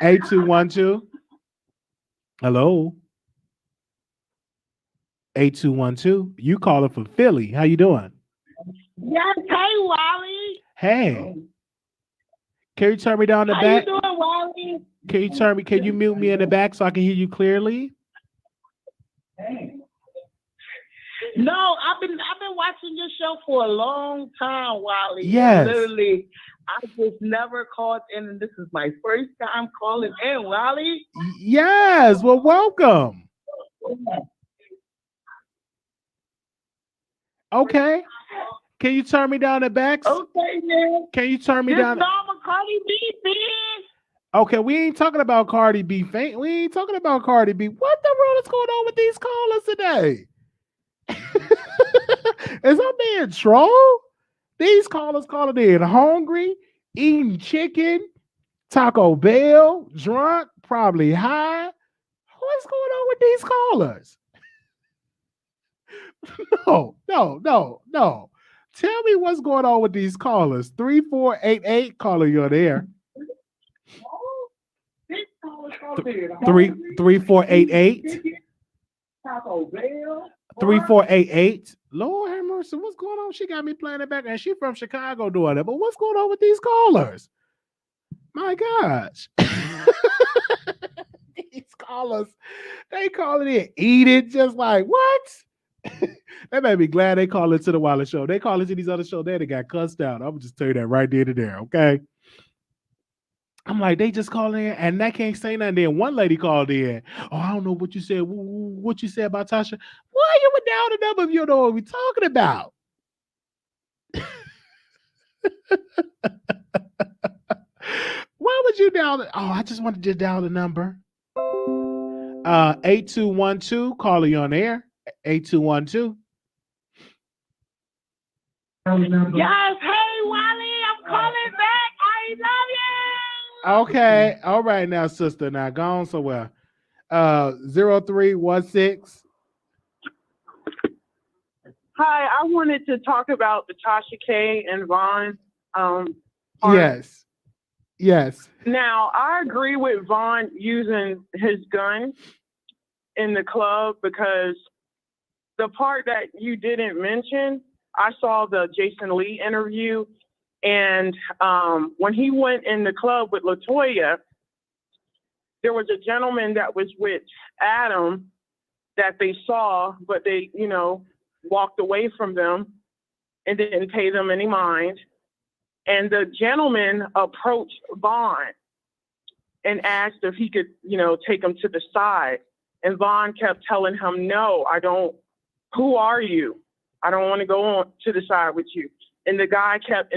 8212. Hello. 8212. You calling from Philly. How you doing? Yes, hey, Wiley. Hey. Can you turn me down the How back? you doing, Wiley? Can you mute me in the back so I can hear you clearly? No, I've been watching your show for a long time, Wiley. Yes. Literally, I just never called in, and this is my first time calling in, Wiley. Yes. Well, welcome. Okay. Can you turn me down the back? Okay, man. Can you turn me This down? normal Cardi B, man. Okay, we ain't talking about Cardi B. We ain't talking about Cardi B. What the world is going on with these callers today? Is I being trolled? These callers calling in hungry, eating chicken, Taco Bell, drunk, probably high. What's going on with these callers? No. Tell me what's going on with these callers. 3488 caller, you're there. 3488. 3488. Lord have mercy. What's going on? She got me playing it back, and she from Chicago doing it. But what's going on with these callers? My gosh. These callers, they call it in, eat it, just like what? That made me glad they call it to the Wiley Show. They call it to these other shows, they got cussed out. I'm just tell you that right there to there, okay? I'm like, they just called in and they can't say nothing. Then one lady called in. Oh, I don't know what you said. What you said about Tasha? Why you went down the number if you don't know what we're talking about? Why would you down? I just wanted to dial the number. 8212, call you on air. 8212. Yes, hey, Wiley, I'm calling back. I love you. Okay, all right now, sister. Now gone so well. 0316. Hi, I wanted to talk about the TashaK and Vaughn. Yes. Now, I agree with Vaughn using his gun in the club because the part that you didn't mention, I saw the Jason Lee interview, and when he went in the club with LaToya, there was a gentleman that was with Adam that they saw, but they, walked away from them and didn't pay them any mind. And the gentleman approached Vaughn and asked if he could, take him to the side. And Vaughn kept telling him, no, I don't. Who are you? I don't want to go on to the side with you. And the guy kept,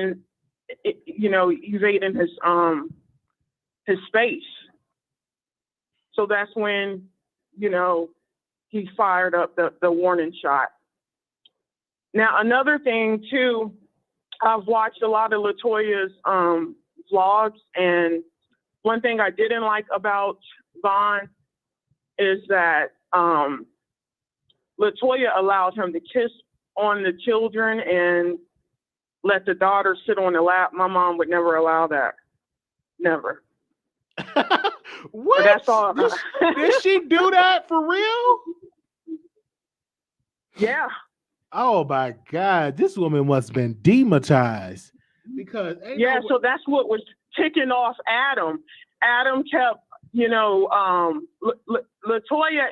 evading his space. So that's when, he fired up the warning shot. Now, another thing too, I've watched a lot of LaToya's vlogs, and one thing I didn't like about Vaughn is that LaToya allowed him to kiss on the children and let the daughter sit on the lap. My mom would never allow that. Never. What? But that's all. Did she do that for real? Yeah. Oh my God, this woman must have been demonetized because so that's what was ticking off Adam. Adam kept, LaToya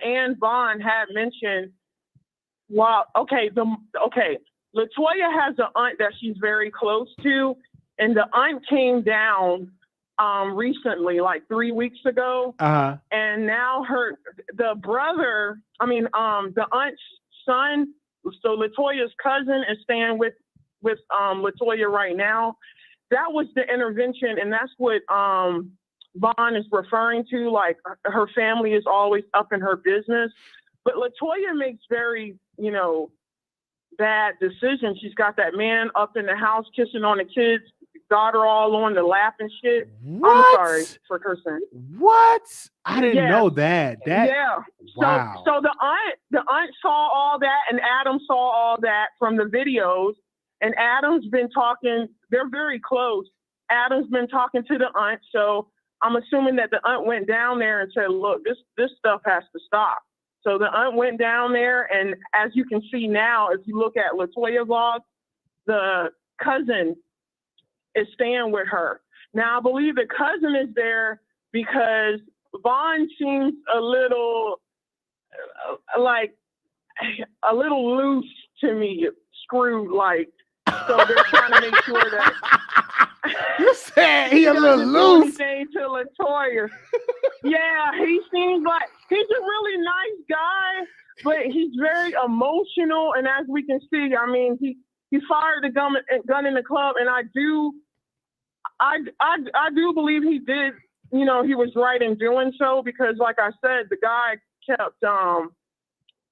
and Vaughn had mentioned. LaToya has an aunt that she's very close to, and the aunt came down recently, like 3 weeks ago, and now the aunt's son, so LaToya's cousin, is staying with LaToya right now. That was the intervention, and that's what Vaughn is referring to. Like, her family is always up in her business, but LaToya makes very, bad decisions. She's got that man up in the house kissing on the kids, daughter all on the lap and shit. What? I'm sorry for cursing. What? I didn't know that. Yeah. Wow. So the aunt saw all that, and Adam saw all that from the videos. And Adam's been talking. They're very close. Adam's been talking to the aunt. So I'm assuming that the aunt went down there and said, "Look, this stuff has to stop." So the aunt went down there, and as you can see now, if you look at LaToya vlog, the cousin is staying with her. Now, I believe the cousin is there because Vaughn seems a little loose to me, screwed like. So they're trying to make sure that you said he a little doesn't loose. do anything to LaToya. Yeah, he seems like he's a really nice guy, but he's very emotional. And as we can see, I mean, he fired the gun in the club, and I do believe he did. He was right in doing so because, like I said, the guy kept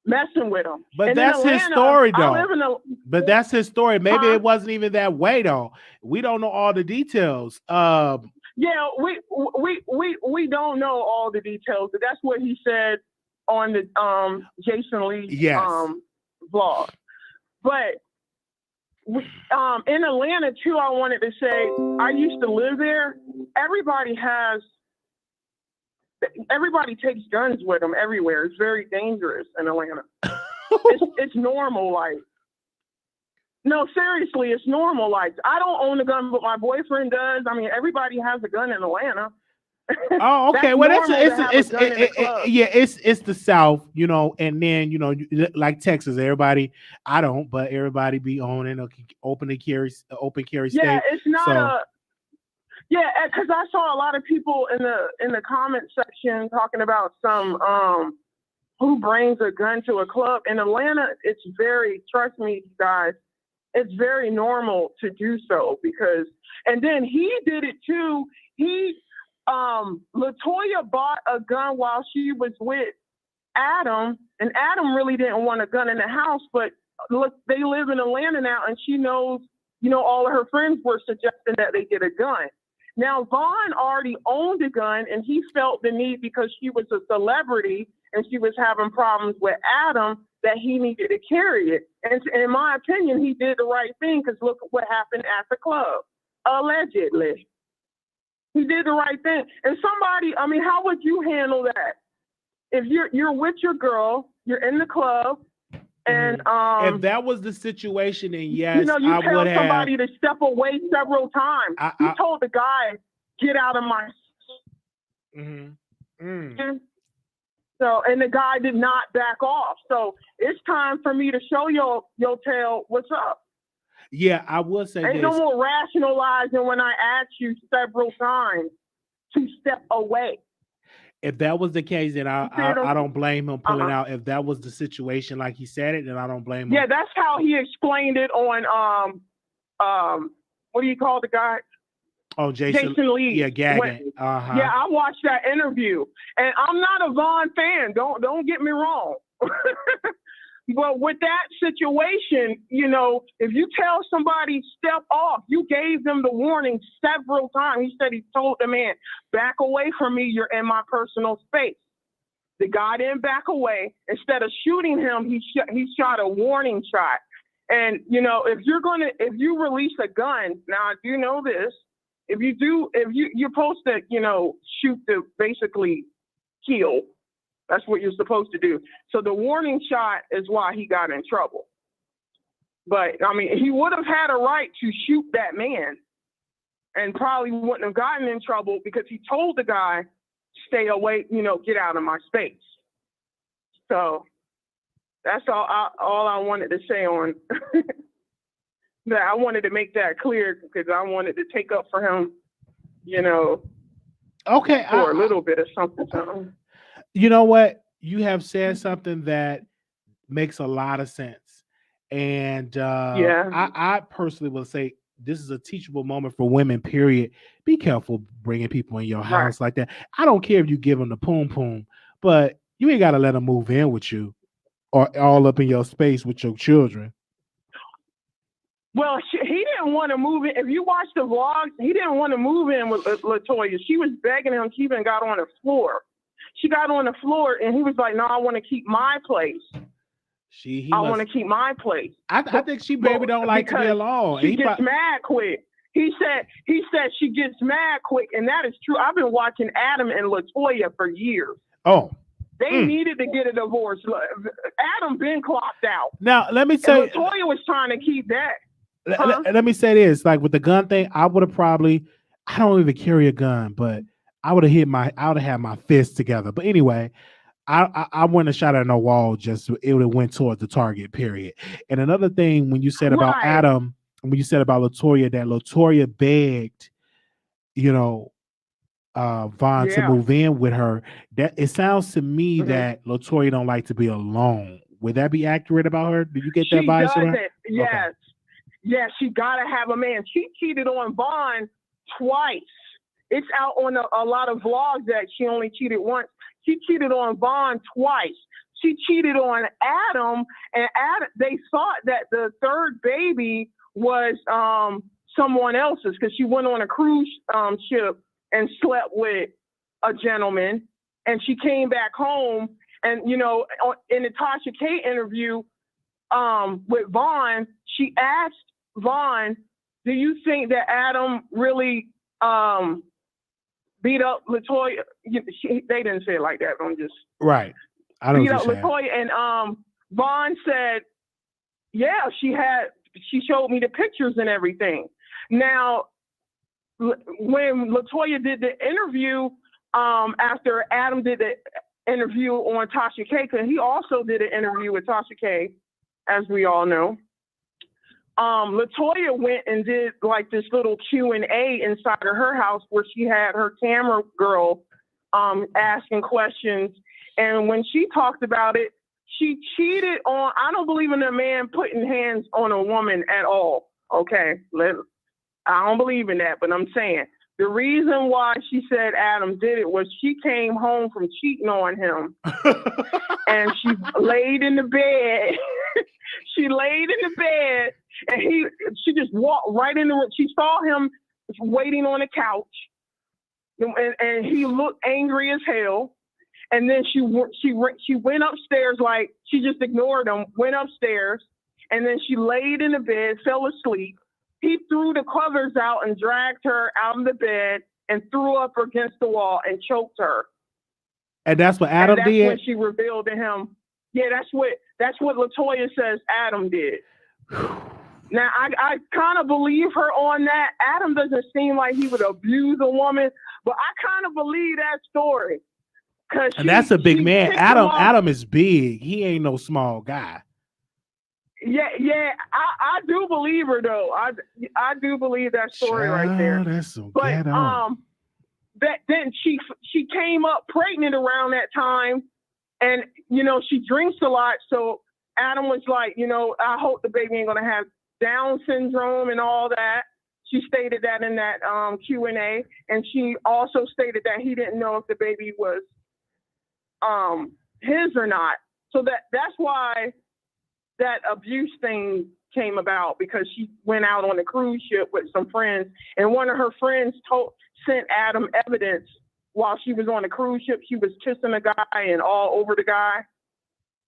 messing with him. But and that's Atlanta, his story, though. But that's his story. Maybe it wasn't even that way, though. We don't know all the details. Yeah, we don't know all the details, but that's what he said on the Jason Lee vlog. But in Atlanta too, I wanted to say I used to live there. Everybody takes guns with them everywhere. It's very dangerous in Atlanta. It's normal, like. No, seriously, it's normal. Like, I don't own a gun, but my boyfriend does. I mean, everybody has a gun in Atlanta. Oh, okay. Well, it's the South, and then like Texas, everybody. I don't, but everybody be owning open carry state. Yeah, it's not because I saw a lot of people in the comment section talking about some who brings a gun to a club in Atlanta. It's very, trust me, guys. It's very normal to do so because, and then he did it too. LaToya bought a gun while she was with Adam, and Adam really didn't want a gun in the house, but look, they live in Atlanta now, and she knows, all of her friends were suggesting that they get a gun. Now, Vaughn already owned a gun, and he felt the need because she was a celebrity and she was having problems with Adam that he needed to carry it. And in my opinion, he did the right thing because look at what happened at the club, allegedly. He did the right thing. And somebody, I mean, how would you handle that? If you're with your girl, you're in the club, and if that was the situation, then yes, you I tell would have somebody to step away several times. He told the guy, "Get out of my." So, and the guy did not back off. So it's time for me to show your tail what's up. Yeah, I will say Ain't this. no more rationalizing when I asked you several times to step away. If that was the case, then I don't blame him pulling out. If that was the situation like he said it, then I don't blame him. Yeah, that's how he explained it on what do you call the guy? Oh, Jason Lee. Yeah, gagging. Yeah, I watched that interview, and I'm not a Vaughn fan. Don't get me wrong. But with that situation, if you tell somebody step off, you gave them the warning several times. He said he told the man, back away from me, you're in my personal space. The guy didn't back away. Instead of shooting him, he shot a warning shot. And, if you release a gun, now I do know this, if you're supposed to, shoot to basically kill. That's what you're supposed to do. So the warning shot is why he got in trouble. But, I mean, he would have had a right to shoot that man and probably wouldn't have gotten in trouble because he told the guy, stay away, get out of my space. So that's all I wanted to say on that. I wanted to make that clear because I wanted to take up for him, okay, for a little bit of something. You know what? You have said something that makes a lot of sense. And Yeah. I personally will say this is a teachable moment for women, period. Be careful bringing people in your Right. house like that. I don't care if you give them the poom poom, but you ain't got to let them move in with you or all up in your space with your children. Well, he didn't want to move in. If you watch the vlogs, he didn't want to move in with LaToya. She was begging him. She even got on the floor. She got on the floor, and he was like, "No, I want to keep my place. I want to keep my place." I think she maybe don't like to be alone. She gets mad quick. He said she gets mad quick, and that is true. I've been watching Adam and LaToya for years. Oh. They needed to get a divorce. Adam been clocked out. Now, let me say, LaToya was trying to keep that. Let me say this, like with the gun thing, I would have probably, I don't even carry a gun, but I would have had my fists together. But anyway, I wouldn't have shot at no wall, just it would have went towards the target, period. And another thing, when you said about Adam, when you said about LaToya, that LaToya begged, Von to move in with her, that it sounds to me that LaToya don't like to be alone. Would that be accurate about her? Did you get that vibe from her? Yes. Okay. Yes, she gotta have a man. She cheated on Von twice. It's out on a lot of vlogs that she only cheated once. She cheated on Von twice. She cheated on Adam, and they thought that the third baby was someone else's because she went on a cruise ship and slept with a gentleman, and she came back home, and in the TashaK interview with Von, she asked Von, "Do you think that Adam really beat up LaToya?" They didn't say it like that. I'm just right. I don't beat up LaToya, and Von said, "Yeah, she showed me the pictures and everything." Now, when LaToya did the interview, after Adam did the interview on TashaK, because he also did an interview with TashaK, as we all know. LaToya went and did like this little Q&A inside of her house where she had her camera girl asking questions. And when she talked about it, she cheated on, I don't believe in a man putting hands on a woman at all. Okay. I don't believe in that, but I'm saying the reason why she said Adam did it was she came home from cheating on him and she laid in the bed. She laid in the bed and she just walked right in the room. She saw him waiting on the couch and he looked angry as hell. And then she went upstairs, like she just ignored him, went upstairs, and then she laid in the bed, fell asleep. He threw the covers out and dragged her out of the bed and threw up against the wall and choked her. And that's what Adam did? That's when she revealed to him. Yeah, that's what LaToya says Adam did. Now, I kind of believe her on that. Adam doesn't seem like he would abuse a woman, but I kind of believe that story. And that's a big man. Adam is big. He ain't no small guy. Yeah, I do believe her though. I do believe that story right there. That's so but then she came up pregnant around that time, and she drinks a lot. So Adam was like, I hope the baby ain't gonna have Down syndrome and all that. She stated that in that Q&A, and she also stated that he didn't know if the baby was his or not. So that's why that abuse thing came about, because she went out on a cruise ship with some friends, and one of her friends sent Adam evidence while she was on a cruise ship. She was kissing a guy and all over the guy.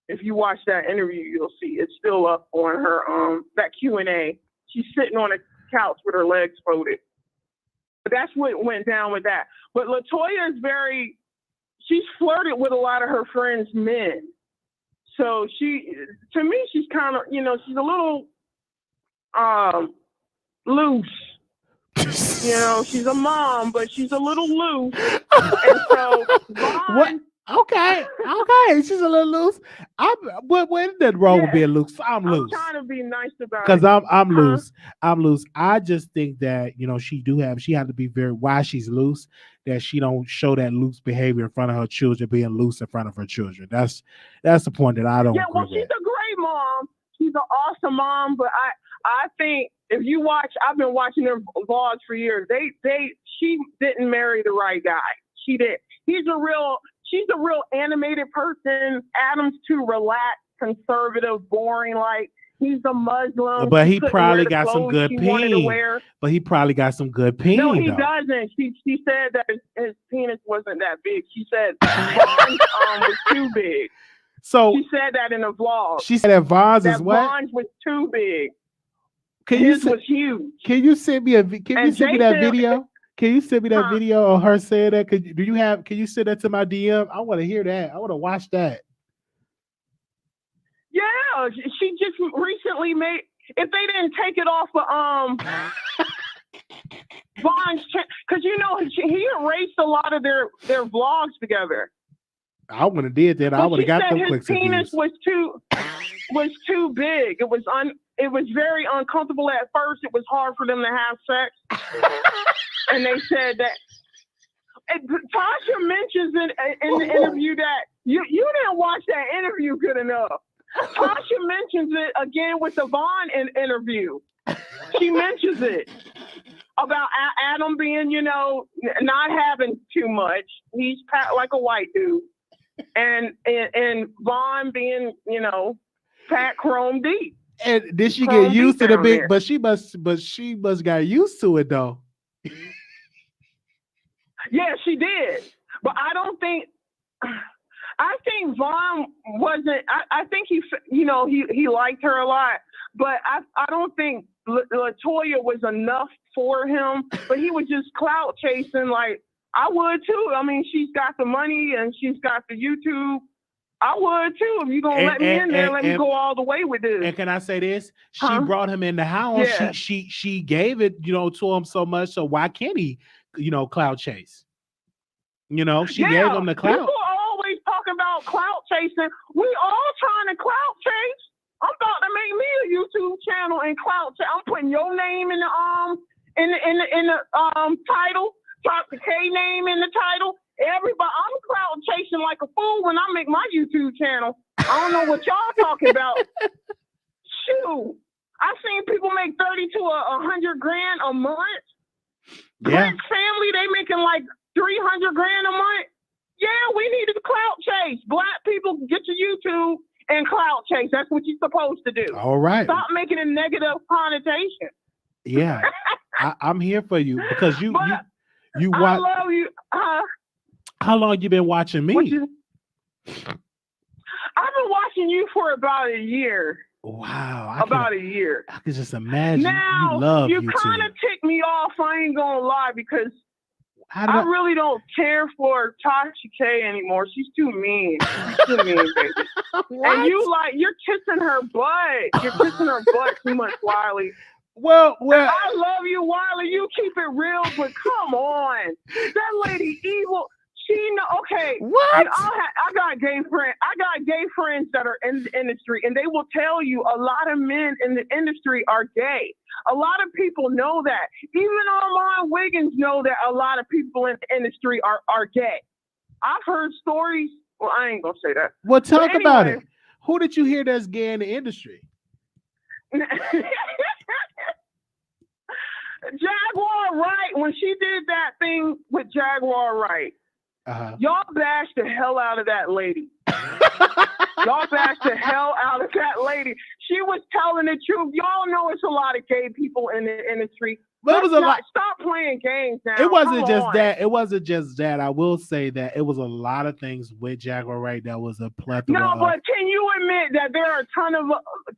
If you watch that interview, you'll see it's still up on her that Q&A. She's sitting on a couch with her legs folded. But that's what went down with that. But LaToya is she's flirted with a lot of her friends' men. So to me, she's kind of, she's a little loose. She's a mom, but she's a little loose. And so what? Okay. She's a little loose. What that wrong with being loose? I'm loose. I'm trying to be nice about it. Because I'm loose. I'm loose. I just think that, she had to be very, why she's loose, that she don't show that loose behavior in front of her children, being loose in front of her children. That's the point that I don't agree with. She's mom. She's an awesome mom, but I think if you watch, I've been watching their vlogs for years. She didn't marry the right guy. She did. She's a real animated person. Adam's too relaxed, conservative, boring. Like he's a Muslim. But he probably got some good peen. But he probably got some good peen. No, he doesn't. She said that his penis wasn't that big. She said Vaughn's was too big. So she said that in a vlog. She said that Vaughn's is what? Vaughn's was too big. His was huge. Can you send me that video? Can you send me that video of her saying that? Can you send that to my DM? I want to hear that. I want to watch that. Yeah, she just recently made. If they didn't take it off of Vaughn's, because he erased a lot of their vlogs together. I would have did that. I would have got them clicks. His penis was too big. It was very uncomfortable at first. It was hard for them to have sex, and they said that. Tasha mentions in the interview that you didn't watch that interview good enough. Tasha mentions it again with the Vaughn interview. She mentions it about Adam being, not having too much. He's like a white dude. And Vaughn being, fat chrome deep. And did she get used to the big? But she must got used to it though. Yeah, she did. But I think Vaughn wasn't. I think he liked her a lot. But I don't think LaToya was enough for him. But he was just clout chasing like. I would too. I mean, she's got the money and she's got the YouTube. I would too. If you're gonna let me in there, let me go all the way with this. And can I say this? She brought him in the house. Yeah. She gave it, to him so much. So why can't he, clout chase? She gave him the clout. People are always talking about clout chasing. We all trying to clout chase. I'm about to make me a YouTube channel and clout chase. I'm putting your name in the title. TashaK name in the title. Everybody, I'm clout chasing like a fool when I make my YouTube channel. I don't know what y'all talking about. Shoot, I've seen people make 30 to 100 grand a month. Yeah. Prince family, they making like 300 grand a month. Yeah, we need to clout chase. Black people, get your YouTube and clout chase. That's what you're supposed to do. All right. Stop making a negative connotation. Yeah, I'm here for you because you watch. I love you. How long you been watching me? I've been watching you for about a year. Wow. About a year. I can just imagine now, you kind of tick me off, I ain't gonna lie, because I really don't care for TashaK anymore. She's too mean. She's too mean, baby. And you're kissing her butt. You're kissing her butt too much, Wiley. Well, I love you, Wiley. You keep it real, but come on. That lady evil. Okay. What? I got gay friends. I got gay friends that are in the industry, and they will tell you a lot of men in the industry are gay. A lot of people know that. Even Armand Wiggins know that a lot of people in the industry are gay. I've heard stories. Well, I ain't gonna say that. Well, talk about it. Who did you hear that's gay in the industry? Jaguar Wright, when she did that thing with Jaguar Wright, y'all bashed the hell out of that lady. Y'all bashed the hell out of that lady. She was telling the truth. Y'all know it's a lot of gay people in the industry. But it was a lot. Stop playing games now. It wasn't just that. It wasn't just that. I will say that it was a lot of things with Jaguar Wright that was a plethora. No, but can you admit that there are a ton of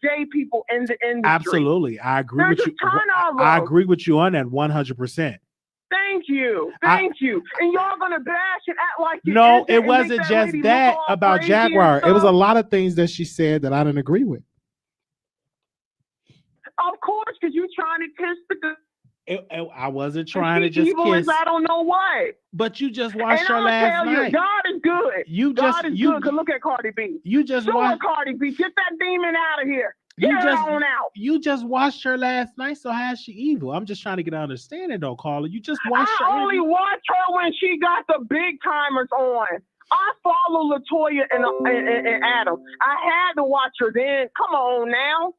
gay people in the industry? Absolutely, I agree with you. There's a ton of them. I agree with you on that 100%. Thank you. Thank you. And y'all gonna bash and act like no, it wasn't just that about Jaguar. It was a lot of things that she said that I didn't agree with. Of course, because you're trying to kiss the good. I wasn't trying to just kiss. I don't know what. But you just watched her last night. God is good. God is good. Look at Cardi B. You just watched Cardi B. Get that demon out of here. You just watched her last night, so how's she evil? I'm just trying to get an understanding, though, Carla. You just watched her. I only watched her when she got the big timers on. I follow LaToya and Adam. I had to watch her then. Come on now.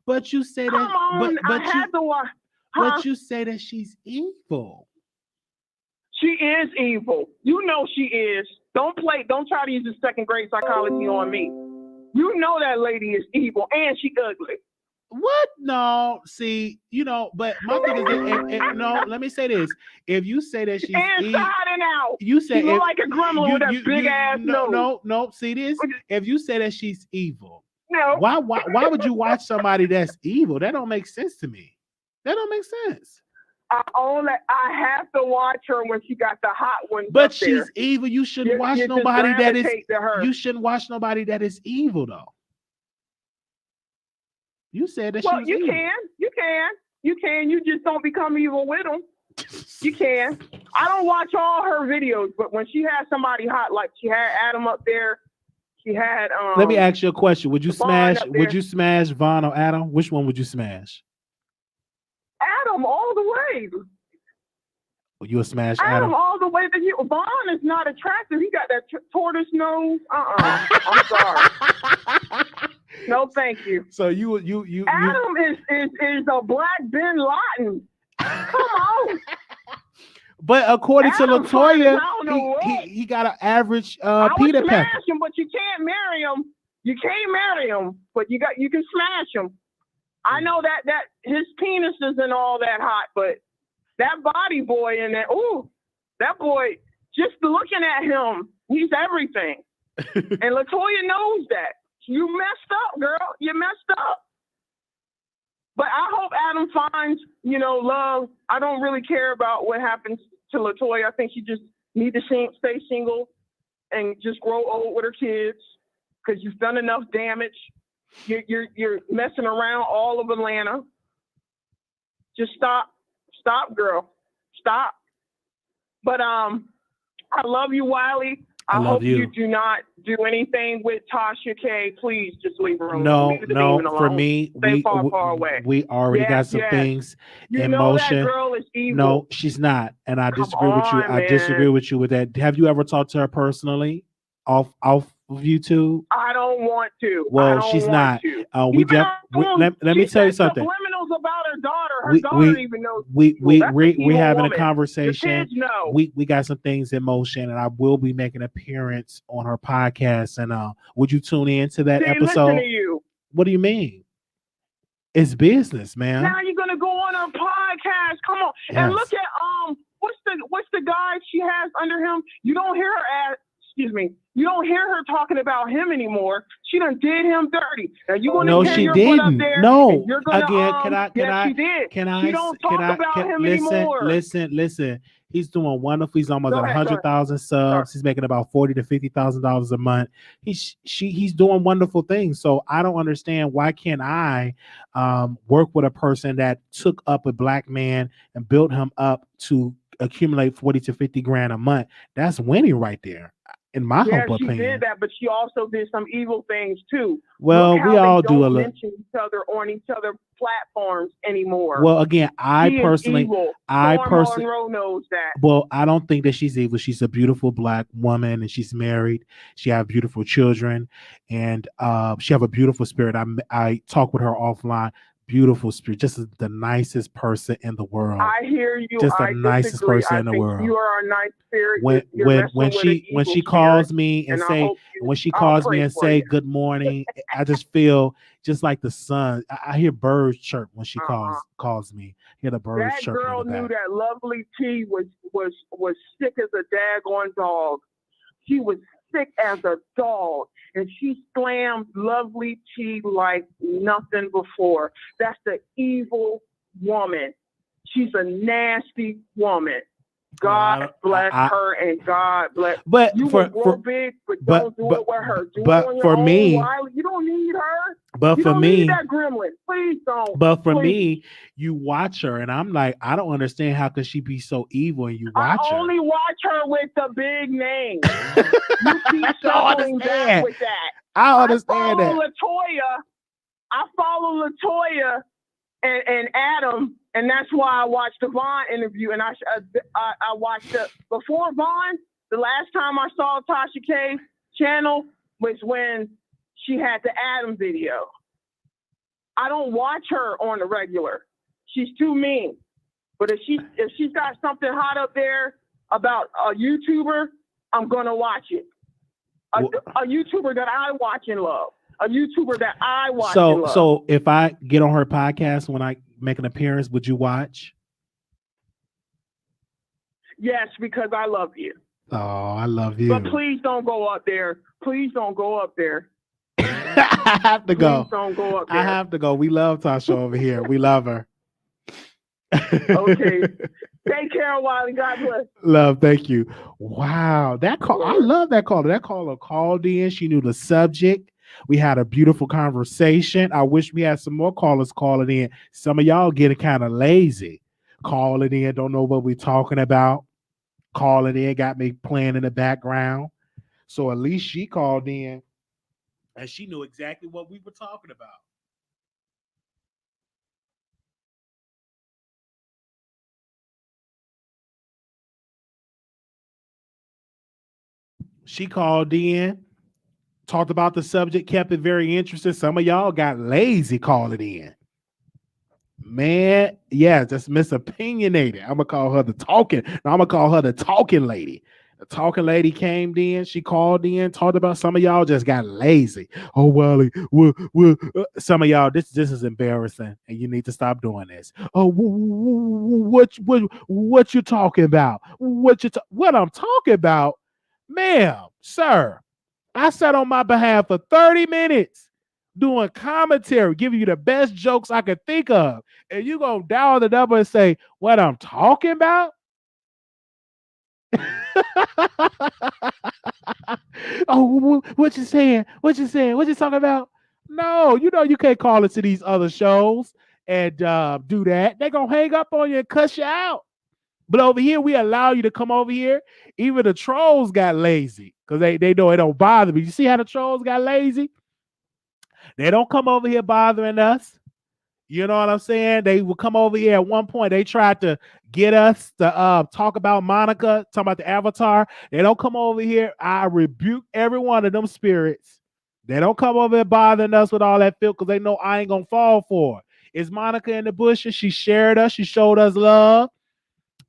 But you say Come that. on. I had to watch. Huh? But you say that she's evil. She is evil. You know she is. Don't try to use the second grade psychology on me. You know that lady is evil and she ugly. What? No, see, but my thing is, no. Let me say this: if you say that she's inside and out, you say she look like a gremlin with a big ass nose. No. See this: if you say that she's evil, no. Why would you watch somebody that's evil? That don't make sense to me. That don't make sense. I have to watch her when she got the hot ones. But she's evil. You shouldn't watch nobody that is. Her. You shouldn't watch nobody that is evil though. You said that well, she was evil. You can. You just don't become evil with them. You can. I don't watch all her videos, but when she had somebody hot, like she had Adam up there, she had. Let me ask you a question. Would you smash? Would you smash Vaughn or Adam? Which one would you smash? Adam all the way. Well, you would smash Adam all the way. Vaughn is not attractive. He got that tortoise nose. I'm sorry. No, thank you. So you Adam is a black Bin Laden. Come on. But according Adam to LaToya, he got an average I would Peter smash Pecker. him, but you can't marry him. You can't marry him, but you can smash him. I know that his penis isn't all that hot, but that body boy in there, that boy, just looking at him, he's everything. And LaToya knows that. You messed up, girl. You messed up. But I hope Adam finds, love. I don't really care about what happens to LaToya. I think she just need to stay single and just grow old with her kids because you've done enough damage. You're messing around all of Atlanta. Just stop. Stop, girl. Stop. But I love you, Wiley. I hope you do not do anything with TashaK. Please just leave her alone. No. For me, stay far away. We already got some things in motion. That girl is evil. No, she's not, and I disagree with you. I disagree with you with that. Have you ever talked to her personally, off of YouTube? I don't want to. Well, she's not. Let me tell you something. Subliminals about her daughter. Her daughter even knows. We're having a conversation. The kids know. We got some things in motion, and I will be making an appearance on her podcast. And would you tune in to that episode? Listen to you. What do you mean? It's business, man. Now you're gonna go on her podcast. Come on, yes. And look at what's the guy she has under him? You don't hear her You don't hear her talking about him anymore. She done did him dirty. Now you want to she your didn't. Butt up there No. you're gonna, Again, she did. Can I? She don't talk about him anymore. Listen. He's doing wonderful. He's almost at 100,000 subs. He's making about $40,000 to $50,000 a month. He's doing wonderful things. So I don't understand why can't I work with a person that took up a black man and built him up to accumulate 40 to 50 grand a month. That's winning right there. In my humble opinion. She did that, but she also did some evil things too. Well, we all do a little. Mention each other on each other platforms anymore. Well, again, I personally Monroe knows that. Well, I don't think that she's evil. She's a beautiful black woman, and she's married. She have beautiful children, and she have a beautiful spirit. I talk with her offline. Beautiful spirit, just the nicest person in the world. I hear you. Just the nicest person in the world. You are a nice spirit. When she calls me and say good morning, I just feel just like the sun. I hear birds chirp when she calls me. I hear the birds chirp. That girl knew that Lovely T was sick as a daggone dog. She was sick as a dog, and she slammed Lovely T like nothing before. That's the evil woman. She's a nasty woman. God bless her, and God bless. But you will grow big, but don't do it with her. Do but it on for your me, own. You don't need her. But you for don't me, need that gremlin. Please don't. But for me, you watch her, and I'm like, I don't understand how could she be so evil, and you watch her. I only watch her with the big name. You keep circling back with that. I understand that. I follow LaToya and Adam, and that's why I watched the Vaughn interview, and I watched before Vaughn. The last time I saw TashaK channel was when she had the Adam video. I don't watch her on the regular. She's too mean. But if she's got something hot up there about a YouTuber, I'm gonna watch it. A YouTuber that I watch and love. A YouTuber that I watch and love. So if I get on her podcast when I make an appearance, would you watch? Yes, because I love you. Oh, I love you. But please don't go up there. Please don't go up there. I have to go. Please don't go up there. I have to go. We love Tasha over here. We love her. Okay. Take care, Wiley. God bless. Love, thank you. Wow. That call, I love that caller. That caller called in. She knew the subject. We had a beautiful conversation. I wish we had some more callers calling in. Some of y'all getting kind of lazy. Calling in, don't know what we're talking about. Calling in, got me playing in the background. So at least she called in and she knew exactly what we were talking about. She called in, talked about the subject, kept it very interesting. Some of y'all got lazy calling in. Man, yeah, just misopinionated. I'm gonna call her the talking. No, I'm gonna call her the talking lady. The talking lady came in. She called in, talked about. Some of y'all just got lazy. Oh, Wiley, some of y'all, this is embarrassing, and you need to stop doing this. Oh, what you talking about? What I'm talking about, ma'am, sir. I sat on my behalf for 30 minutes doing commentary, giving you the best jokes I could think of. And you gonna dial the number and say, what I'm talking about? Oh, what you saying? What you saying? What you talking about? No, you know you can't call into these other shows and do that. They're gonna hang up on you and cuss you out. But over here, we allow you to come over here. Even the trolls got lazy because they know it don't bother me. You see how the trolls got lazy? They don't come over here bothering us. You know what I'm saying? They will come over here at one point. They tried to get us to talk about Monica, talk about the avatar. They don't come over here. I rebuke every one of them spirits. They don't come over here bothering us with all that filth because they know I ain't going to fall for it. Is Monica in the bushes? She shared us. She showed us love.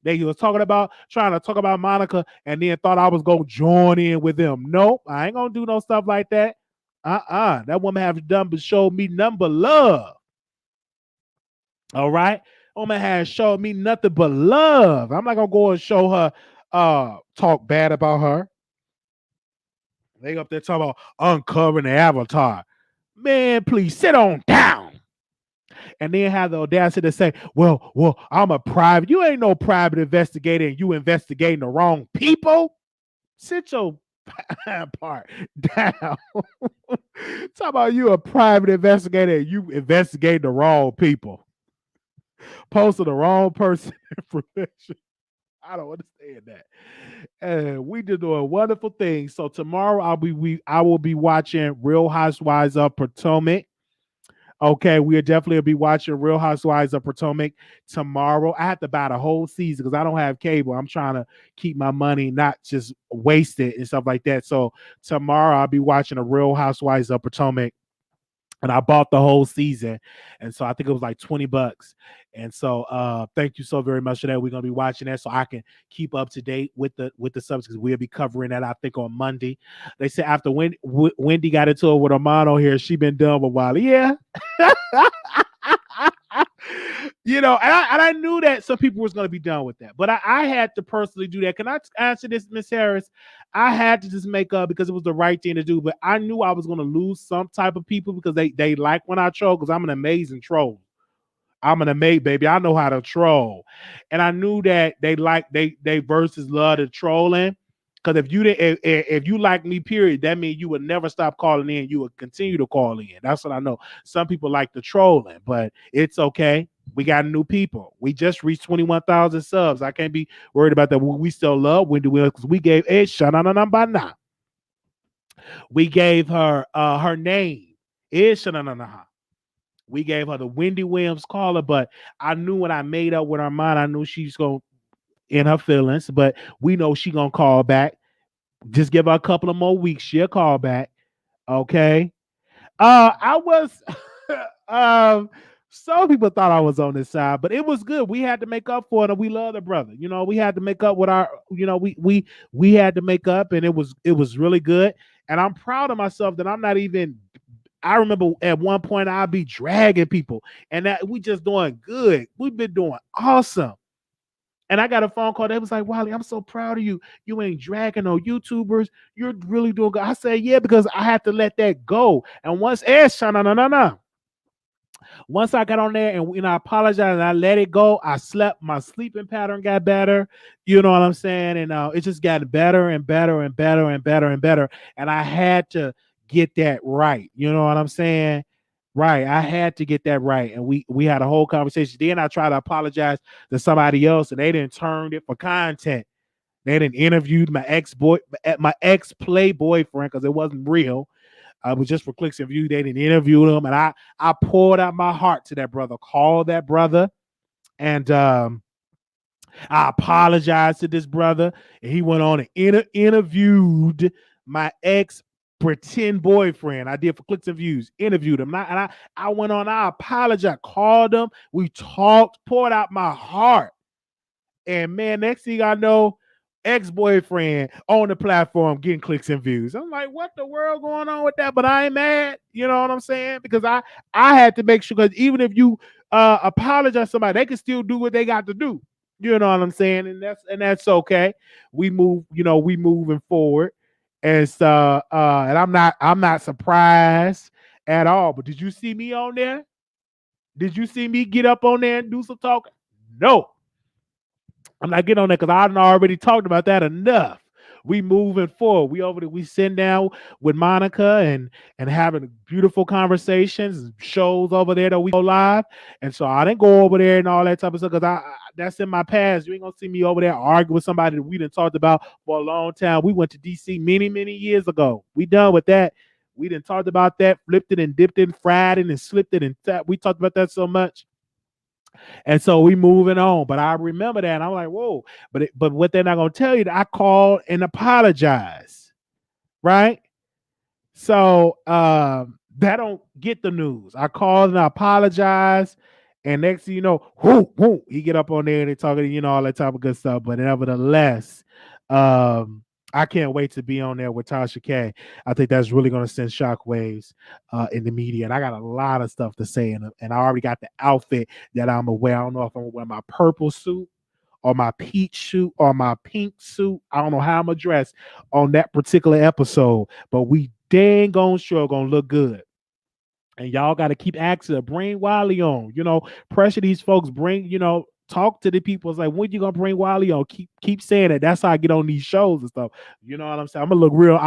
They was trying to talk about Monica and then thought I was going to join in with them. Nope, I ain't going to do no stuff like that. That woman have done but showed me nothing but love. All right. Woman has showed me nothing but love. I'm not gonna go and show her talk bad about her. They up there talking about uncovering the avatar. Man, please sit on down. And then have the audacity to say, well, I'm a private. You ain't no private investigator and you investigating the wrong people. Sit your part down. Talk about you a private investigator and you investigate the wrong people. Posted the wrong person information. I don't understand that. And we did doing wonderful things. So tomorrow I will be watching Real Housewives of Potomac. Okay, we'll definitely be watching Real Housewives of Potomac tomorrow. I have to buy the whole season because I don't have cable. I'm trying to keep my money, not just waste it and stuff like that. So tomorrow I'll be watching the Real Housewives of Potomac. And I bought the whole season. And so I think it was like $20. And so thank you so very much for that. We're going to be watching that so I can keep up to date with the subjects. We'll be covering that, I think, on Monday. They said after Wendy got into it with Armando here, she been done with Wiley. Yeah. You know, and I knew that some people was going to be done with that. But I had to personally do that. Can I answer this, Miss Harris? I had to just make up because it was the right thing to do. But I knew I was going to lose some type of people because they like when I troll because I'm an amazing troll. I'm an amazing baby. I know how to troll. And I knew that they versus love the trolling. Because if you like me, period, that means you would never stop calling in. You would continue to call in. That's what I know. Some people like the trolling, but it's okay. We got new people. We just reached 21,000 subs. I can't be worried about that. We still love Wendy Williams because we gave Shanana. We gave her her name. Shanana. We gave her the Wendy Williams caller, but I knew when I made up with her mind, I knew she's going in her feelings, but we know she gonna call back. Just give her a couple of more weeks. She'll call back. Okay. I was some people thought I was on this side, but it was good. We had to make up for it, and we love the brother. We had to make up with our, we had to make up, and it was really good. And I'm proud of myself that I'm not even. I remember at one point I'd be dragging people, and that we just doing good. We've been doing awesome. And I got a phone call. They was like, Wiley, I'm so proud of you. You ain't dragging no YouTubers. You're really doing good. I said, yeah, because I had to let that go. And once once I got on there and I apologized and I let it go, I slept. My sleeping pattern got better. You know what I'm saying? And it just got better and better and better and better and better. And I had to get that right. You know what I'm saying? Right. I had to get that right. And we had a whole conversation. Then I tried to apologize to somebody else, and they didn't turn it for content. They didn't interviewed my ex play boyfriend because it wasn't real. It was just for clicks and views. They didn't interview him, and I poured out my heart to that brother. Called that brother, and I apologized to this brother, and he went on and interviewed my ex pretend boyfriend. I did for clicks and views. Interviewed him, and I went on. I apologized, called him. We talked, poured out my heart, and man, next thing I know, ex-boyfriend on the platform getting clicks and views. I'm like, what the world going on with that? But I ain't mad. You know what I'm saying? Because I had to make sure, because even if you apologize to somebody, they can still do what they got to do. You know what I'm saying? And that's okay. We we moving forward. And so and I'm not surprised at all. But did you see me on there? Did you see me get up on there and do some talking? No. I'm not getting on that because I already talked about that enough. We moving forward. We sitting down with Monica and having beautiful conversations, shows over there that we go live. And so I didn't go over there and all that type of stuff because that's in my past. You ain't gonna see me over there arguing with somebody that we done talked about for a long time. We went to DC many, many years ago. We done with that. We done talked about that, flipped it and dipped it, fried it and slipped it, and we talked about that so much. And so we moving on. But I remember that. And I'm like, whoa. But what they're not gonna tell you, that I called and apologized. Right? So that don't get the news. I called and I apologized. And next thing you know, he get up on there and they talking, all that type of good stuff. But nevertheless, I can't wait to be on there with TashaK. I think that's really going to send shockwaves in the media. And I got a lot of stuff to say. And I already got the outfit that I'm gonna wear. I don't know if I'm gonna wear my purple suit or my peach suit or my pink suit. I don't know how I'm gonna dress on that particular episode, but we dang sure gonna look good. And y'all got to keep asking, bring Wiley on, pressure these folks, talk to the people. It's like, when you gonna bring Wiley on? Keep saying it. That's how I get on these shows and stuff. You know what I'm saying? I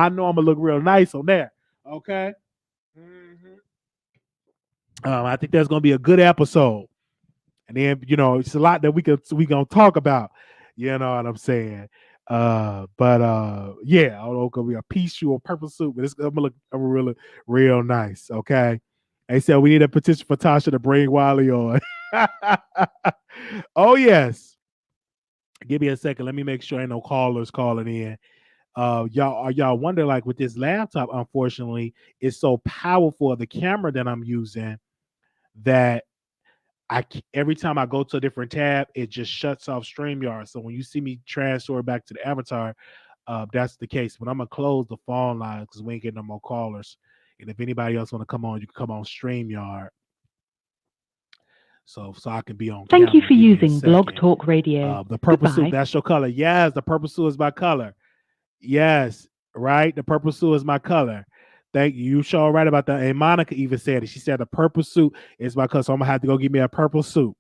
know I'm gonna look real nice on there. Okay. I think that's gonna be a good episode. And then, it's a lot that we gonna talk about. You know what I'm saying? But yeah, I don't know, it could be a peach suit or purple suit, but it's gonna look really real nice. Okay. They said we need a petition for Tasha to bring Wiley on. Oh yes. Give me a second. Let me make sure ain't no callers calling in. Y'all wonder, like, with this laptop, unfortunately, it's so powerful, the camera that I'm using, that every time I go to a different tab, it just shuts off StreamYard. So when you see me transfer back to the avatar, that's the case. But I'm gonna close the phone line because we ain't getting no more callers. And if anybody else want to come on, you can come on StreamYard. So I can be on camera. Thank you for using Blog Talk Radio. The purple Goodbye. suit, that's your color. Yes, the purple suit is my color. Yes, right. The purple suit is my color. Thank you. You sure right about that. And Monica even said it. She said the purple suit is my color. So I'm gonna have to go get me a purple suit.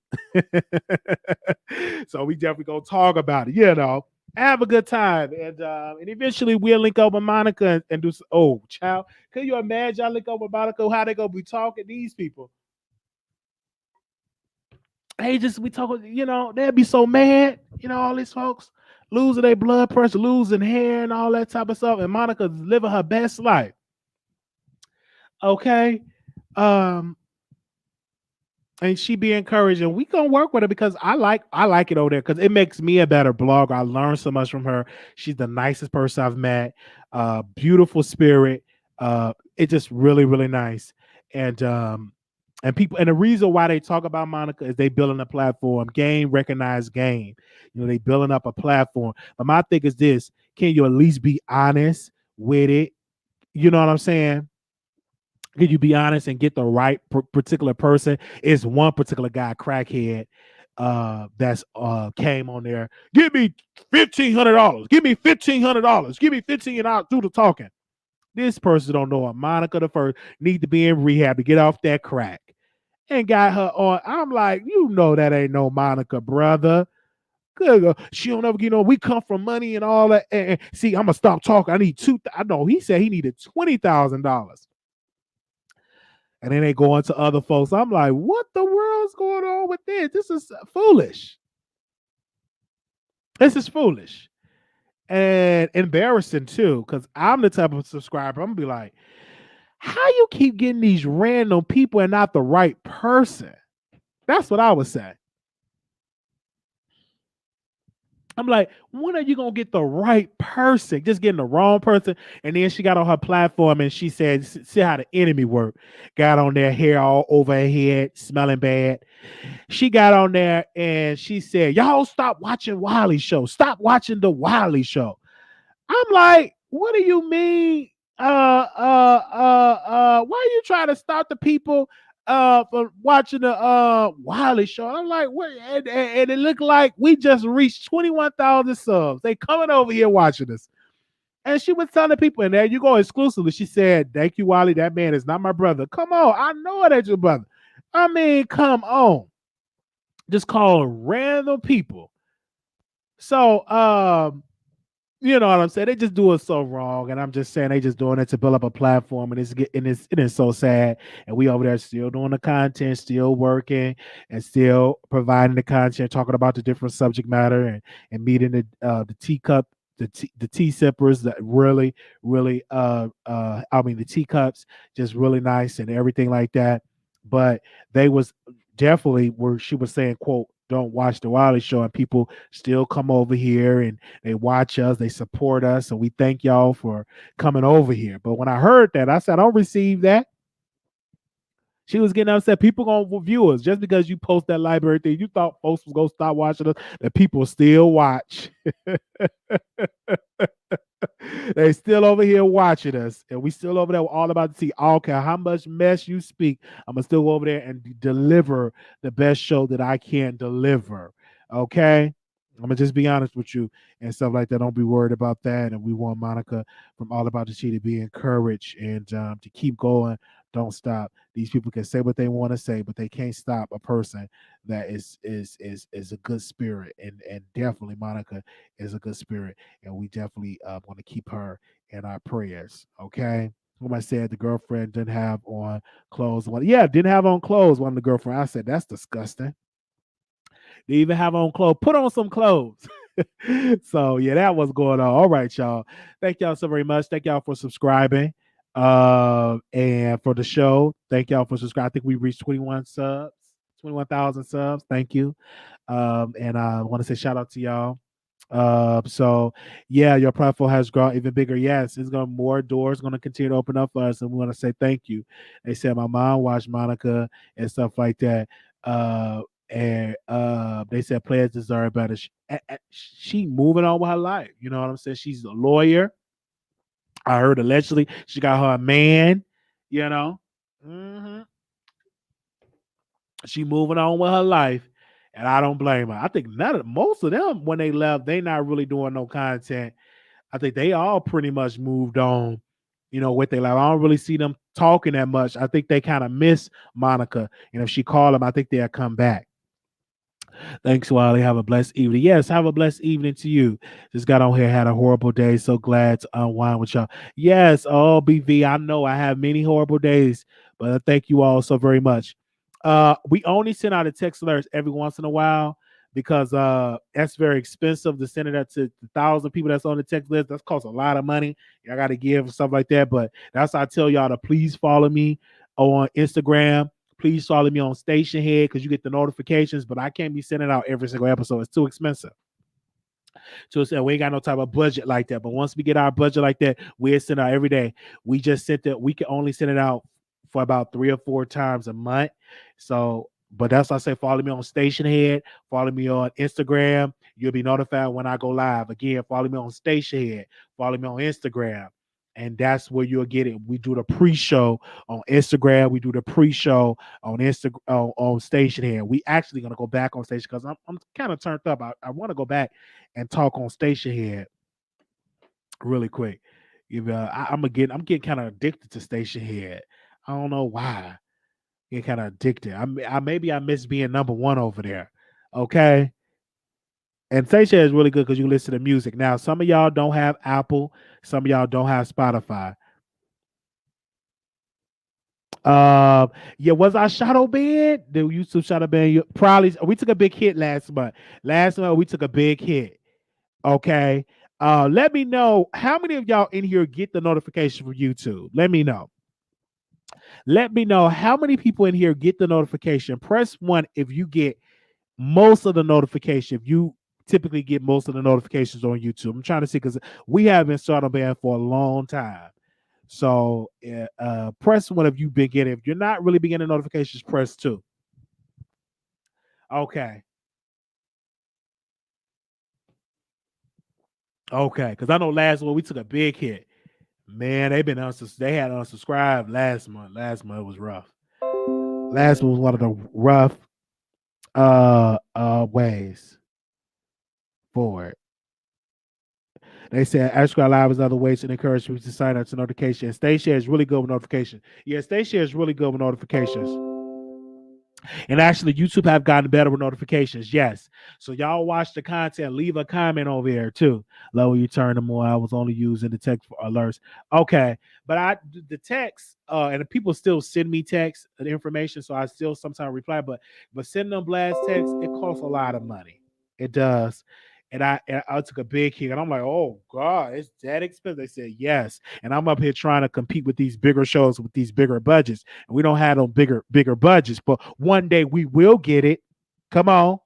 So we definitely gonna talk about it. Have a good time. And eventually we'll link up with Monica and do some, oh child. Can you imagine I link up with Monica, how they gonna be talking, these people? Hey, we talk, they'd be so mad, all these folks losing their blood pressure, losing hair and all that type of stuff. And Monica's living her best life. Okay. and she be encouraged, and we gonna work with her because I like it over there because it makes me a better blogger. I learned so much from her. She's the nicest person I've met. Beautiful spirit. It's just really, really nice. And people, and the reason why they talk about Monica is they building a platform, game recognized game. They building up a platform. But my thing is this: can you at least be honest with it? You know what I'm saying? Can you be honest and get the right particular person? It's one particular guy, crackhead, that's came on there. Give me $1,500. Give me $1,500. Give me $1,500. Do the talking. This person don't know her. Monica the first need to be in rehab to get off that crack. And got her on. I'm like, that ain't no Monica, brother. Good. She don't ever, we come from money and all that. And see, I'm gonna stop talking. I need I know he said he needed $20,000. And then they go on to other folks. I'm like, what the world's going on with this? This is foolish. This is foolish. And embarrassing too, because I'm the type of subscriber, I'm gonna be like, how you keep getting these random people and not the right person? That's what I would say. I'm like, when are you going to get the right person? Just getting the wrong person. And then she got on her platform and she said, see how the enemy work. Got on there, hair all over her head, smelling bad. She got on there and she said, y'all stop watching Wiley Show. Stop watching the Wiley Show. I'm like, what do you mean? Why are you trying to stop the people for watching the Wiley Show? I'm like, what? And it looked like we just reached 21,000 subs. They coming over here watching us. And she was telling people, and there you go exclusively. She said, thank you, Wiley. That man is not my brother. Come on. I know that's your brother. I mean, come on. Just call random people. So, you know what I'm saying? They just do it so wrong, and I'm just saying they just doing it to build up a platform, and it is so sad. And we over there still doing the content, still working, and still providing the content, talking about the different subject matter, and meeting the teacup, the tea sippers that really, really, the teacups, just really nice and everything like that. But they was definitely where she was saying, quote, don't watch the Wiley Show, and people still come over here and they watch us, they support us, and we thank y'all for coming over here. But when I heard that, I said, I don't receive that. She was getting upset. People gonna view us just because you post that library thing. You thought folks was gonna stop watching us, that people still watch. They still over here watching us, and we still over there all about to see. I don't care how much mess you speak, I'm gonna still go over there and deliver the best show that I can deliver. Okay, I'm gonna just be honest with you and stuff like that. Don't be worried about that. And we want Monica from All About the Tea to be encouraged and to keep going. Don't stop. These people can say what they want to say, but they can't stop a person that is a good spirit. And definitely Monica is a good spirit, and we definitely want to keep her in our prayers. Okay. When I said the girlfriend didn't have on clothes, didn't have on clothes. One of the girlfriend, I said that's disgusting. They even have on clothes. Put on some clothes. So yeah, that was going on. All right, y'all. Thank y'all so very much. Thank y'all for subscribing. And for the show, thank y'all for subscribing. I think we reached 21,000 subs. Thank you. And I want to say shout out to y'all. So yeah, your platform has grown even bigger. Yes, it's going more doors going to continue to open up for us, and we want to say thank you. They said my mom watched Monica and stuff like that. And they said players deserve better. She moving on with her life. You know what I'm saying? She's a lawyer. I heard allegedly she got her a man, you know. She moving on with her life, and I don't blame her. I think most of them, when they left, they not really doing no content. I think they all pretty much moved on, with their life. I don't really see them talking that much. I think they kind of miss Monica. And if she call them, I think they'll come back. Thanks, Wiley. Have a blessed evening. Yes, have a blessed evening to you. Just got on here, had a horrible day. So glad to unwind with y'all. Yes, BV. I know I have many horrible days, but I thank you all so very much. We only send out a text alerts every once in a while because that's very expensive to send it out to 1,000 people that's on the text list. That costs a lot of money. I got to give and stuff like that. But that's why I tell y'all to please follow me on Instagram. Please follow me on Station Head because you get the notifications, but I can't be sending out every single episode. It's too expensive. So we ain't got no type of budget like that. But once we get our budget like that, we'll send out every day. We just sent it. We can only send it out for about 3 or 4 times a month. So, but that's why I say follow me on Station Head. Follow me on Instagram. You'll be notified when I go live. Again, follow me on Station Head. Follow me on Instagram. And that's where you'll get it. We do the pre-show on Instagram. We do the pre-show on Instagram on Station Head. We actually gonna go back on Station because I'm kind of turned up. I want to go back and talk on Station Head really quick. I'm getting kind of addicted to Station Head. I don't know why. Get kind of addicted. Maybe I miss being number one over there. Okay. And Station Head is really good because you listen to music. Now, some of y'all don't have Apple. Some of y'all don't have Spotify. Was I shadow banned? The YouTube shadow ban? Probably. We took a big hit last month. Last month we took a big hit. Okay. Let me know how many of y'all in here get the notification from YouTube. Let me know. Let me know how many people in here get the notification. Press 1 if you get most of the notification. If you typically get most of the notifications on YouTube. I'm trying to see because we have been shadow banned for a long time. So press 1 if you've been getting. If you're not really getting notifications, press 2. Okay. Okay, because I know last month we took a big hit. Man, they had unsubscribed last month. Last month was rough. Last month was one of the rough ways for it. They said Extra Live is other ways to encourage people to sign up to notifications. Stay is really good with notifications. Yeah, Stay is really good with notifications. And actually, YouTube have gotten better with notifications. Yes. So y'all watch the content. Leave a comment over here too. Lower you turn them on. I was only using the text for alerts. Okay. But the text, and the people still send me text and information. So I still sometimes reply. But sending them blast text, it costs a lot of money. It does. And I took a big hit, and I'm like, oh God, it's that expensive. They said yes, and I'm up here trying to compete with these bigger shows with these bigger budgets, and we don't have no bigger budgets. But one day we will get it. Come on,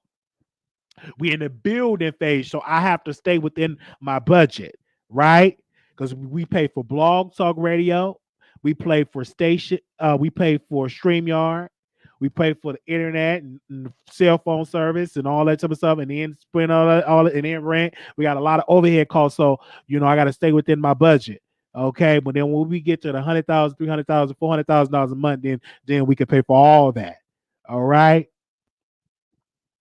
we in the building phase, so I have to stay within my budget, right? Because we pay for Blog Talk Radio, we pay for station, we pay for StreamYard. We pay for the internet and cell phone service and all that type of stuff, and then spend all that, and then rent. We got a lot of overhead costs, so I got to stay within my budget. Okay, but then when we get to the $100,000, $300,000, $400,000 a month, then we can pay for all that. All right.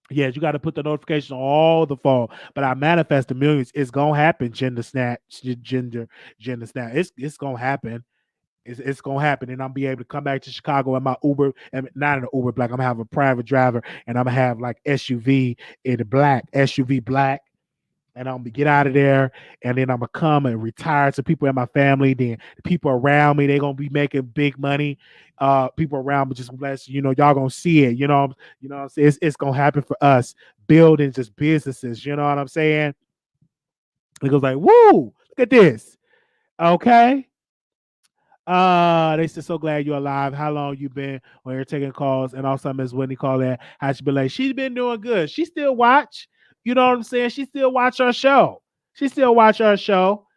Yes, you got to put the notification on all the phone, but I manifest the millions. It's gonna happen. Gender snap. It's gonna happen. It's gonna happen, and I'm be able to come back to Chicago in my Uber, and not in an Uber Black. I'm gonna have a private driver, and I'm gonna have like SUV in the black, SUV black, and I'm gonna get out of there, and then I'm gonna come and retire to people in my family. Then the people around me, they're gonna be making big money. People around me just bless, y'all gonna see it. You know what I'm saying? It's gonna happen for us, building just businesses. You know what I'm saying? It goes like, woo! Look at this. Okay. They said, so glad you're alive. How long you been when you're taking calls? And also Miss Whitney called that. How she been like, she's been doing good. She still watch. You know what I'm saying? She still watch our show. She still watch our show.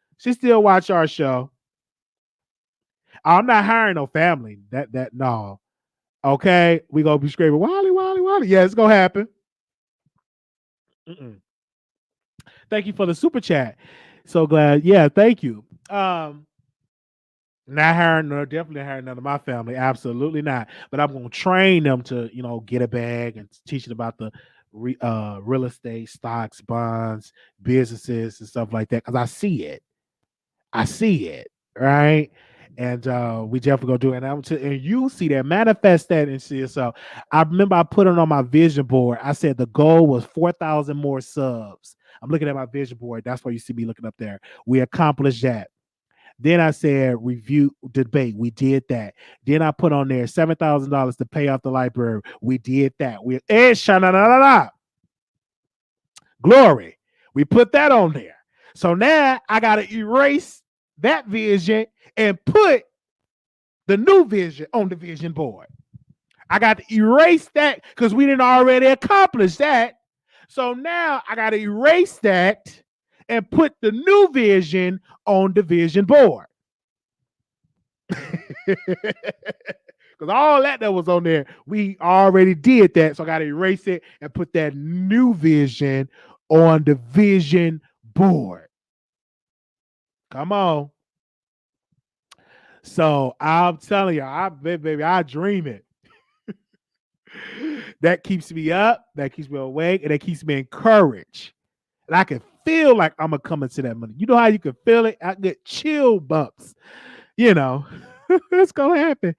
I'm not hiring no family. That no. Okay. We gonna be screaming, Wiley, Wiley, Wiley. Yeah, it's gonna happen. Thank you for the super chat. So glad. Yeah, thank you. Not hiring, no, definitely hiring none of my family. Absolutely not. But I'm gonna train them to, get a bag and teach them about the real estate, stocks, bonds, businesses, and stuff like that. Because I see it, right? And we definitely gonna do it. And you see that, manifest that and see yourself. I remember I put it on my vision board. I said the goal was 4,000 more subs. I'm looking at my vision board. That's why you see me looking up there. We accomplished that. Then I said review debate. We did that. Then I put on there $7,000 to pay off the library. We did that. Glory. We put that on there. So now I got to erase that vision and put the new vision on the vision board. I got to erase that because we didn't already accomplish that. So now I got to erase that and put the new vision on the vision board. Because all that was on there, we already did that. So I got to erase it and put that new vision on the vision board. Come on. So I'm telling you, I dream it. That keeps me up, that keeps me awake, and that keeps me encouraged. And I can feel like I'm going to come into that money. You know how you can feel it? I get chill bumps. You know, it's going to happen.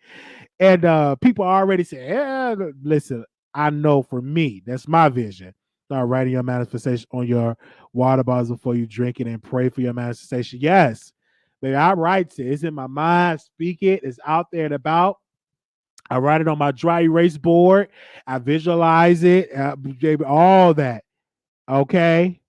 And people already say, yeah, listen, I know for me, that's my vision. Start writing your manifestation on your water bottles before you drink it and pray for your manifestation. Yes, baby, I write it. It's in my mind. Speak it. It's out there and about. I write it on my dry erase board. I visualize it. All that. Okay.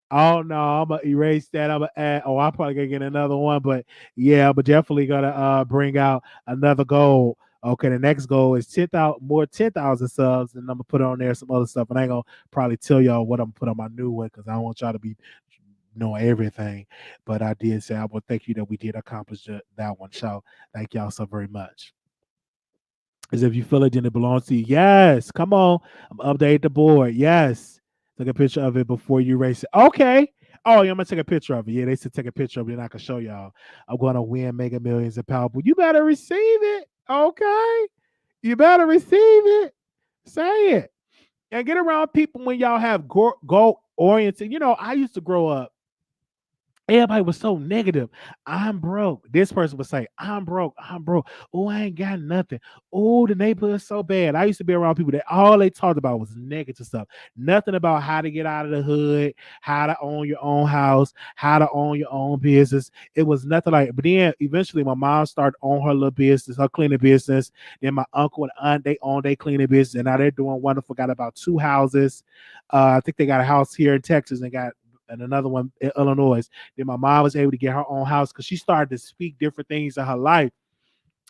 Oh no, I'm gonna erase that. I'm gonna add. Oh, I'm probably gonna get another one, but yeah, but definitely gonna bring out another goal. Okay, the next goal is 10,000 subs, and I'm gonna put on there some other stuff. And I ain't gonna probably tell y'all what I'm gonna put on my new one because I don't want y'all to be knowing everything. But I did say I would thank you that we did accomplish that one. So thank y'all so very much. As if you feel it, then it belongs to you. Yes, come on. I'm update the board. Yes. Take a picture of it before you race it. Okay. Oh, yeah, I'm gonna take a picture of it. Yeah, they said take a picture of it, and I can show y'all. I'm gonna win Mega Millions and Powerball. You better receive it. Okay. You better receive it. Say it. And get around people when y'all have goal oriented. You know, I used to grow up. Everybody was so negative. I'm broke. This person would say, I'm broke. I'm broke. Oh, I ain't got nothing. Oh, the neighborhood's so bad. I used to be around people that all they talked about was negative stuff. Nothing about how to get out of the hood, how to own your own house, how to own your own business. It was nothing like. But then eventually my mom started on her little business, her cleaning business. Then my uncle and aunt, they own their cleaning business. And now they're doing wonderful. Got about 2 houses. I think they got a house here in Texas and another one in Illinois. Then my mom was able to get her own house because she started to speak different things in her life.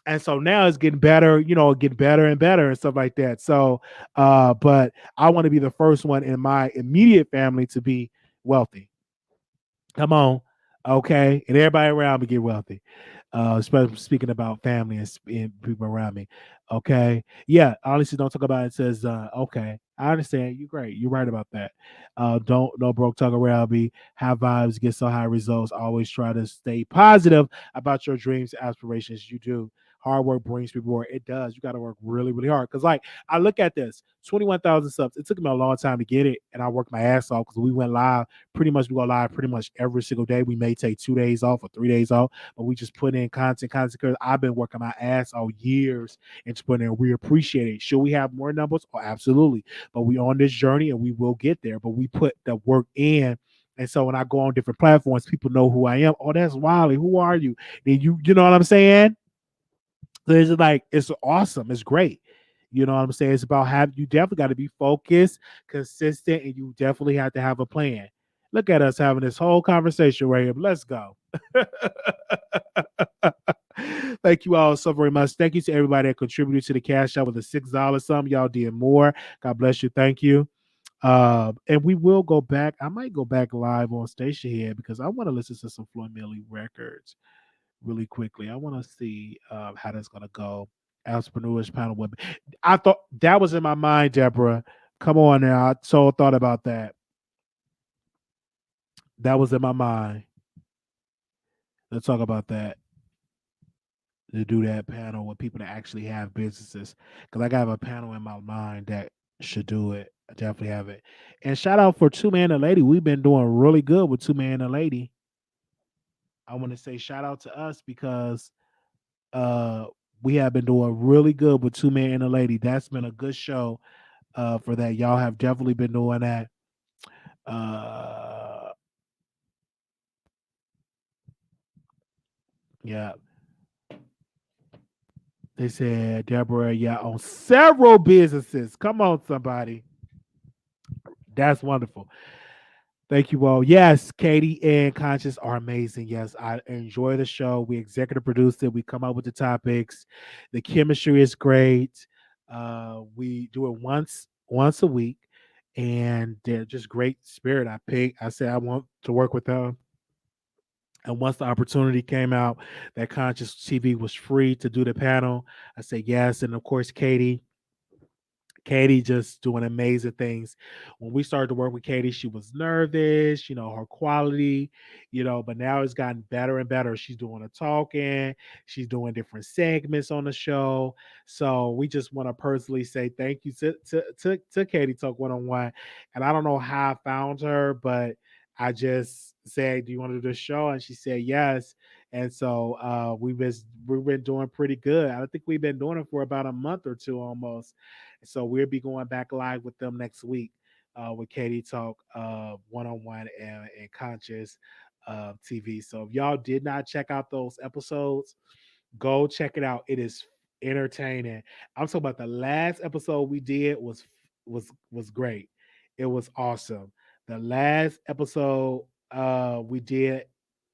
And so now it's getting better, getting better and better and stuff like that. So, but I want to be the first one in my immediate family to be wealthy. Come on. Okay. And everybody around me get wealthy. Especially speaking about family and people around me. Okay. Yeah. Honestly, don't talk about it. It says, okay. I understand. You're great. You're right about that. Don't no broke talk around me. Have vibes, get so high results. Always try to stay positive about your dreams, aspirations. You do. Hard work brings reward. It does. You got to work really, really hard. Because, like, I look at this 21,000 subs. It took me a long time to get it. And I worked my ass off because we went live. We go live pretty much every single day. We may take 2 days off or 3 days off, but we just put in content. Because I've been working my ass all years into putting in. We appreciate it. Should we have more numbers? Oh, absolutely. But we on this journey and we will get there. But we put the work in. And so when I go on different platforms, people know who I am. Oh, that's Wiley. Who are you? Then you know what I'm saying? So it's like, it's awesome. It's great. You know what I'm saying? It's about you definitely got to be focused, consistent, and you definitely have to have a plan. Look at us having this whole conversation right here. Let's go. Thank you all so very much. Thank you to everybody that contributed to the cash out with a $6. Some y'all did more. God bless you. Thank you. And we will go back. I might go back live on Station here because I want to listen to some Flo Milli records really quickly. I want to see how that's going to go. Entrepreneurs panel women. I thought that was in my mind, Deborah. Come on now. I so thought about that. That was in my mind. Let's talk about that. To do that panel with people that actually have businesses. Because I got a panel in my mind that should do it. I definitely have it. And shout out for Two Man and a Lady. We've been doing really good with Two Man and a Lady. I want to say shout out to us because we have been doing really good with Two Man and a Lady. That's been a good show for that. Y'all have definitely been doing that. Yeah. They said, Deborah, yeah, on several businesses. Come on, somebody. That's wonderful. Thank you all. Yes, Katie and Conscious are amazing. Yes, I enjoy the show. We executive produced it. We come up with the topics. The chemistry is great. We do it once a week, and they're just great spirit. I said I want to work with them. And once the opportunity came out that Conscious TV was free to do the panel, I said yes. And of course, Katie just doing amazing things. When we started to work with Katie, she was nervous, her quality, but now it's gotten better and better. She's doing the talking, she's doing different segments on the show. So we just want to personally say thank you to Katie Talk One on One. And I don't know how I found her, but I just said, "Do you want to do this show?" And she said yes. And so we've been doing pretty good. I think we've been doing it for about a month or two almost. So we'll be going back live with them next week with Katie Talk One on One and Conscious TV. So if y'all did not check out those episodes, go check it out. It is entertaining. I'm talking about the last episode we did was great. It was awesome. The last episode we did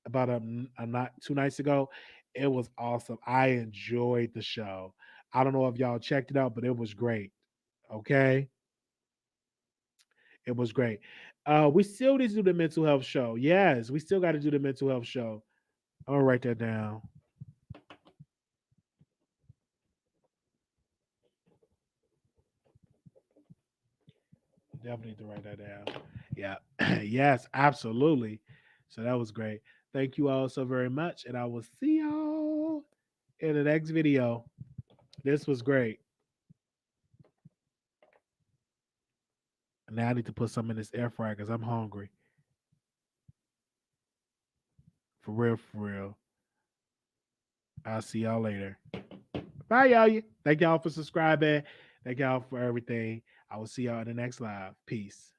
about a not 2 nights ago, it was awesome. I enjoyed the show. I don't know if y'all checked it out, but it was great. Okay, it was great. We still need to do the mental health show. Yes, we still got to do the mental health show. I'm gonna write that down. Definitely need to write that down. Yeah. Yes, absolutely. So that was great. Thank you all so very much. And I will see y'all in the next video. This was great. Now I need to put some in this air fryer because I'm hungry. For real, for real. I'll see y'all later. Bye, y'all. Thank y'all for subscribing. Thank y'all for everything. I will see y'all in the next live. Peace.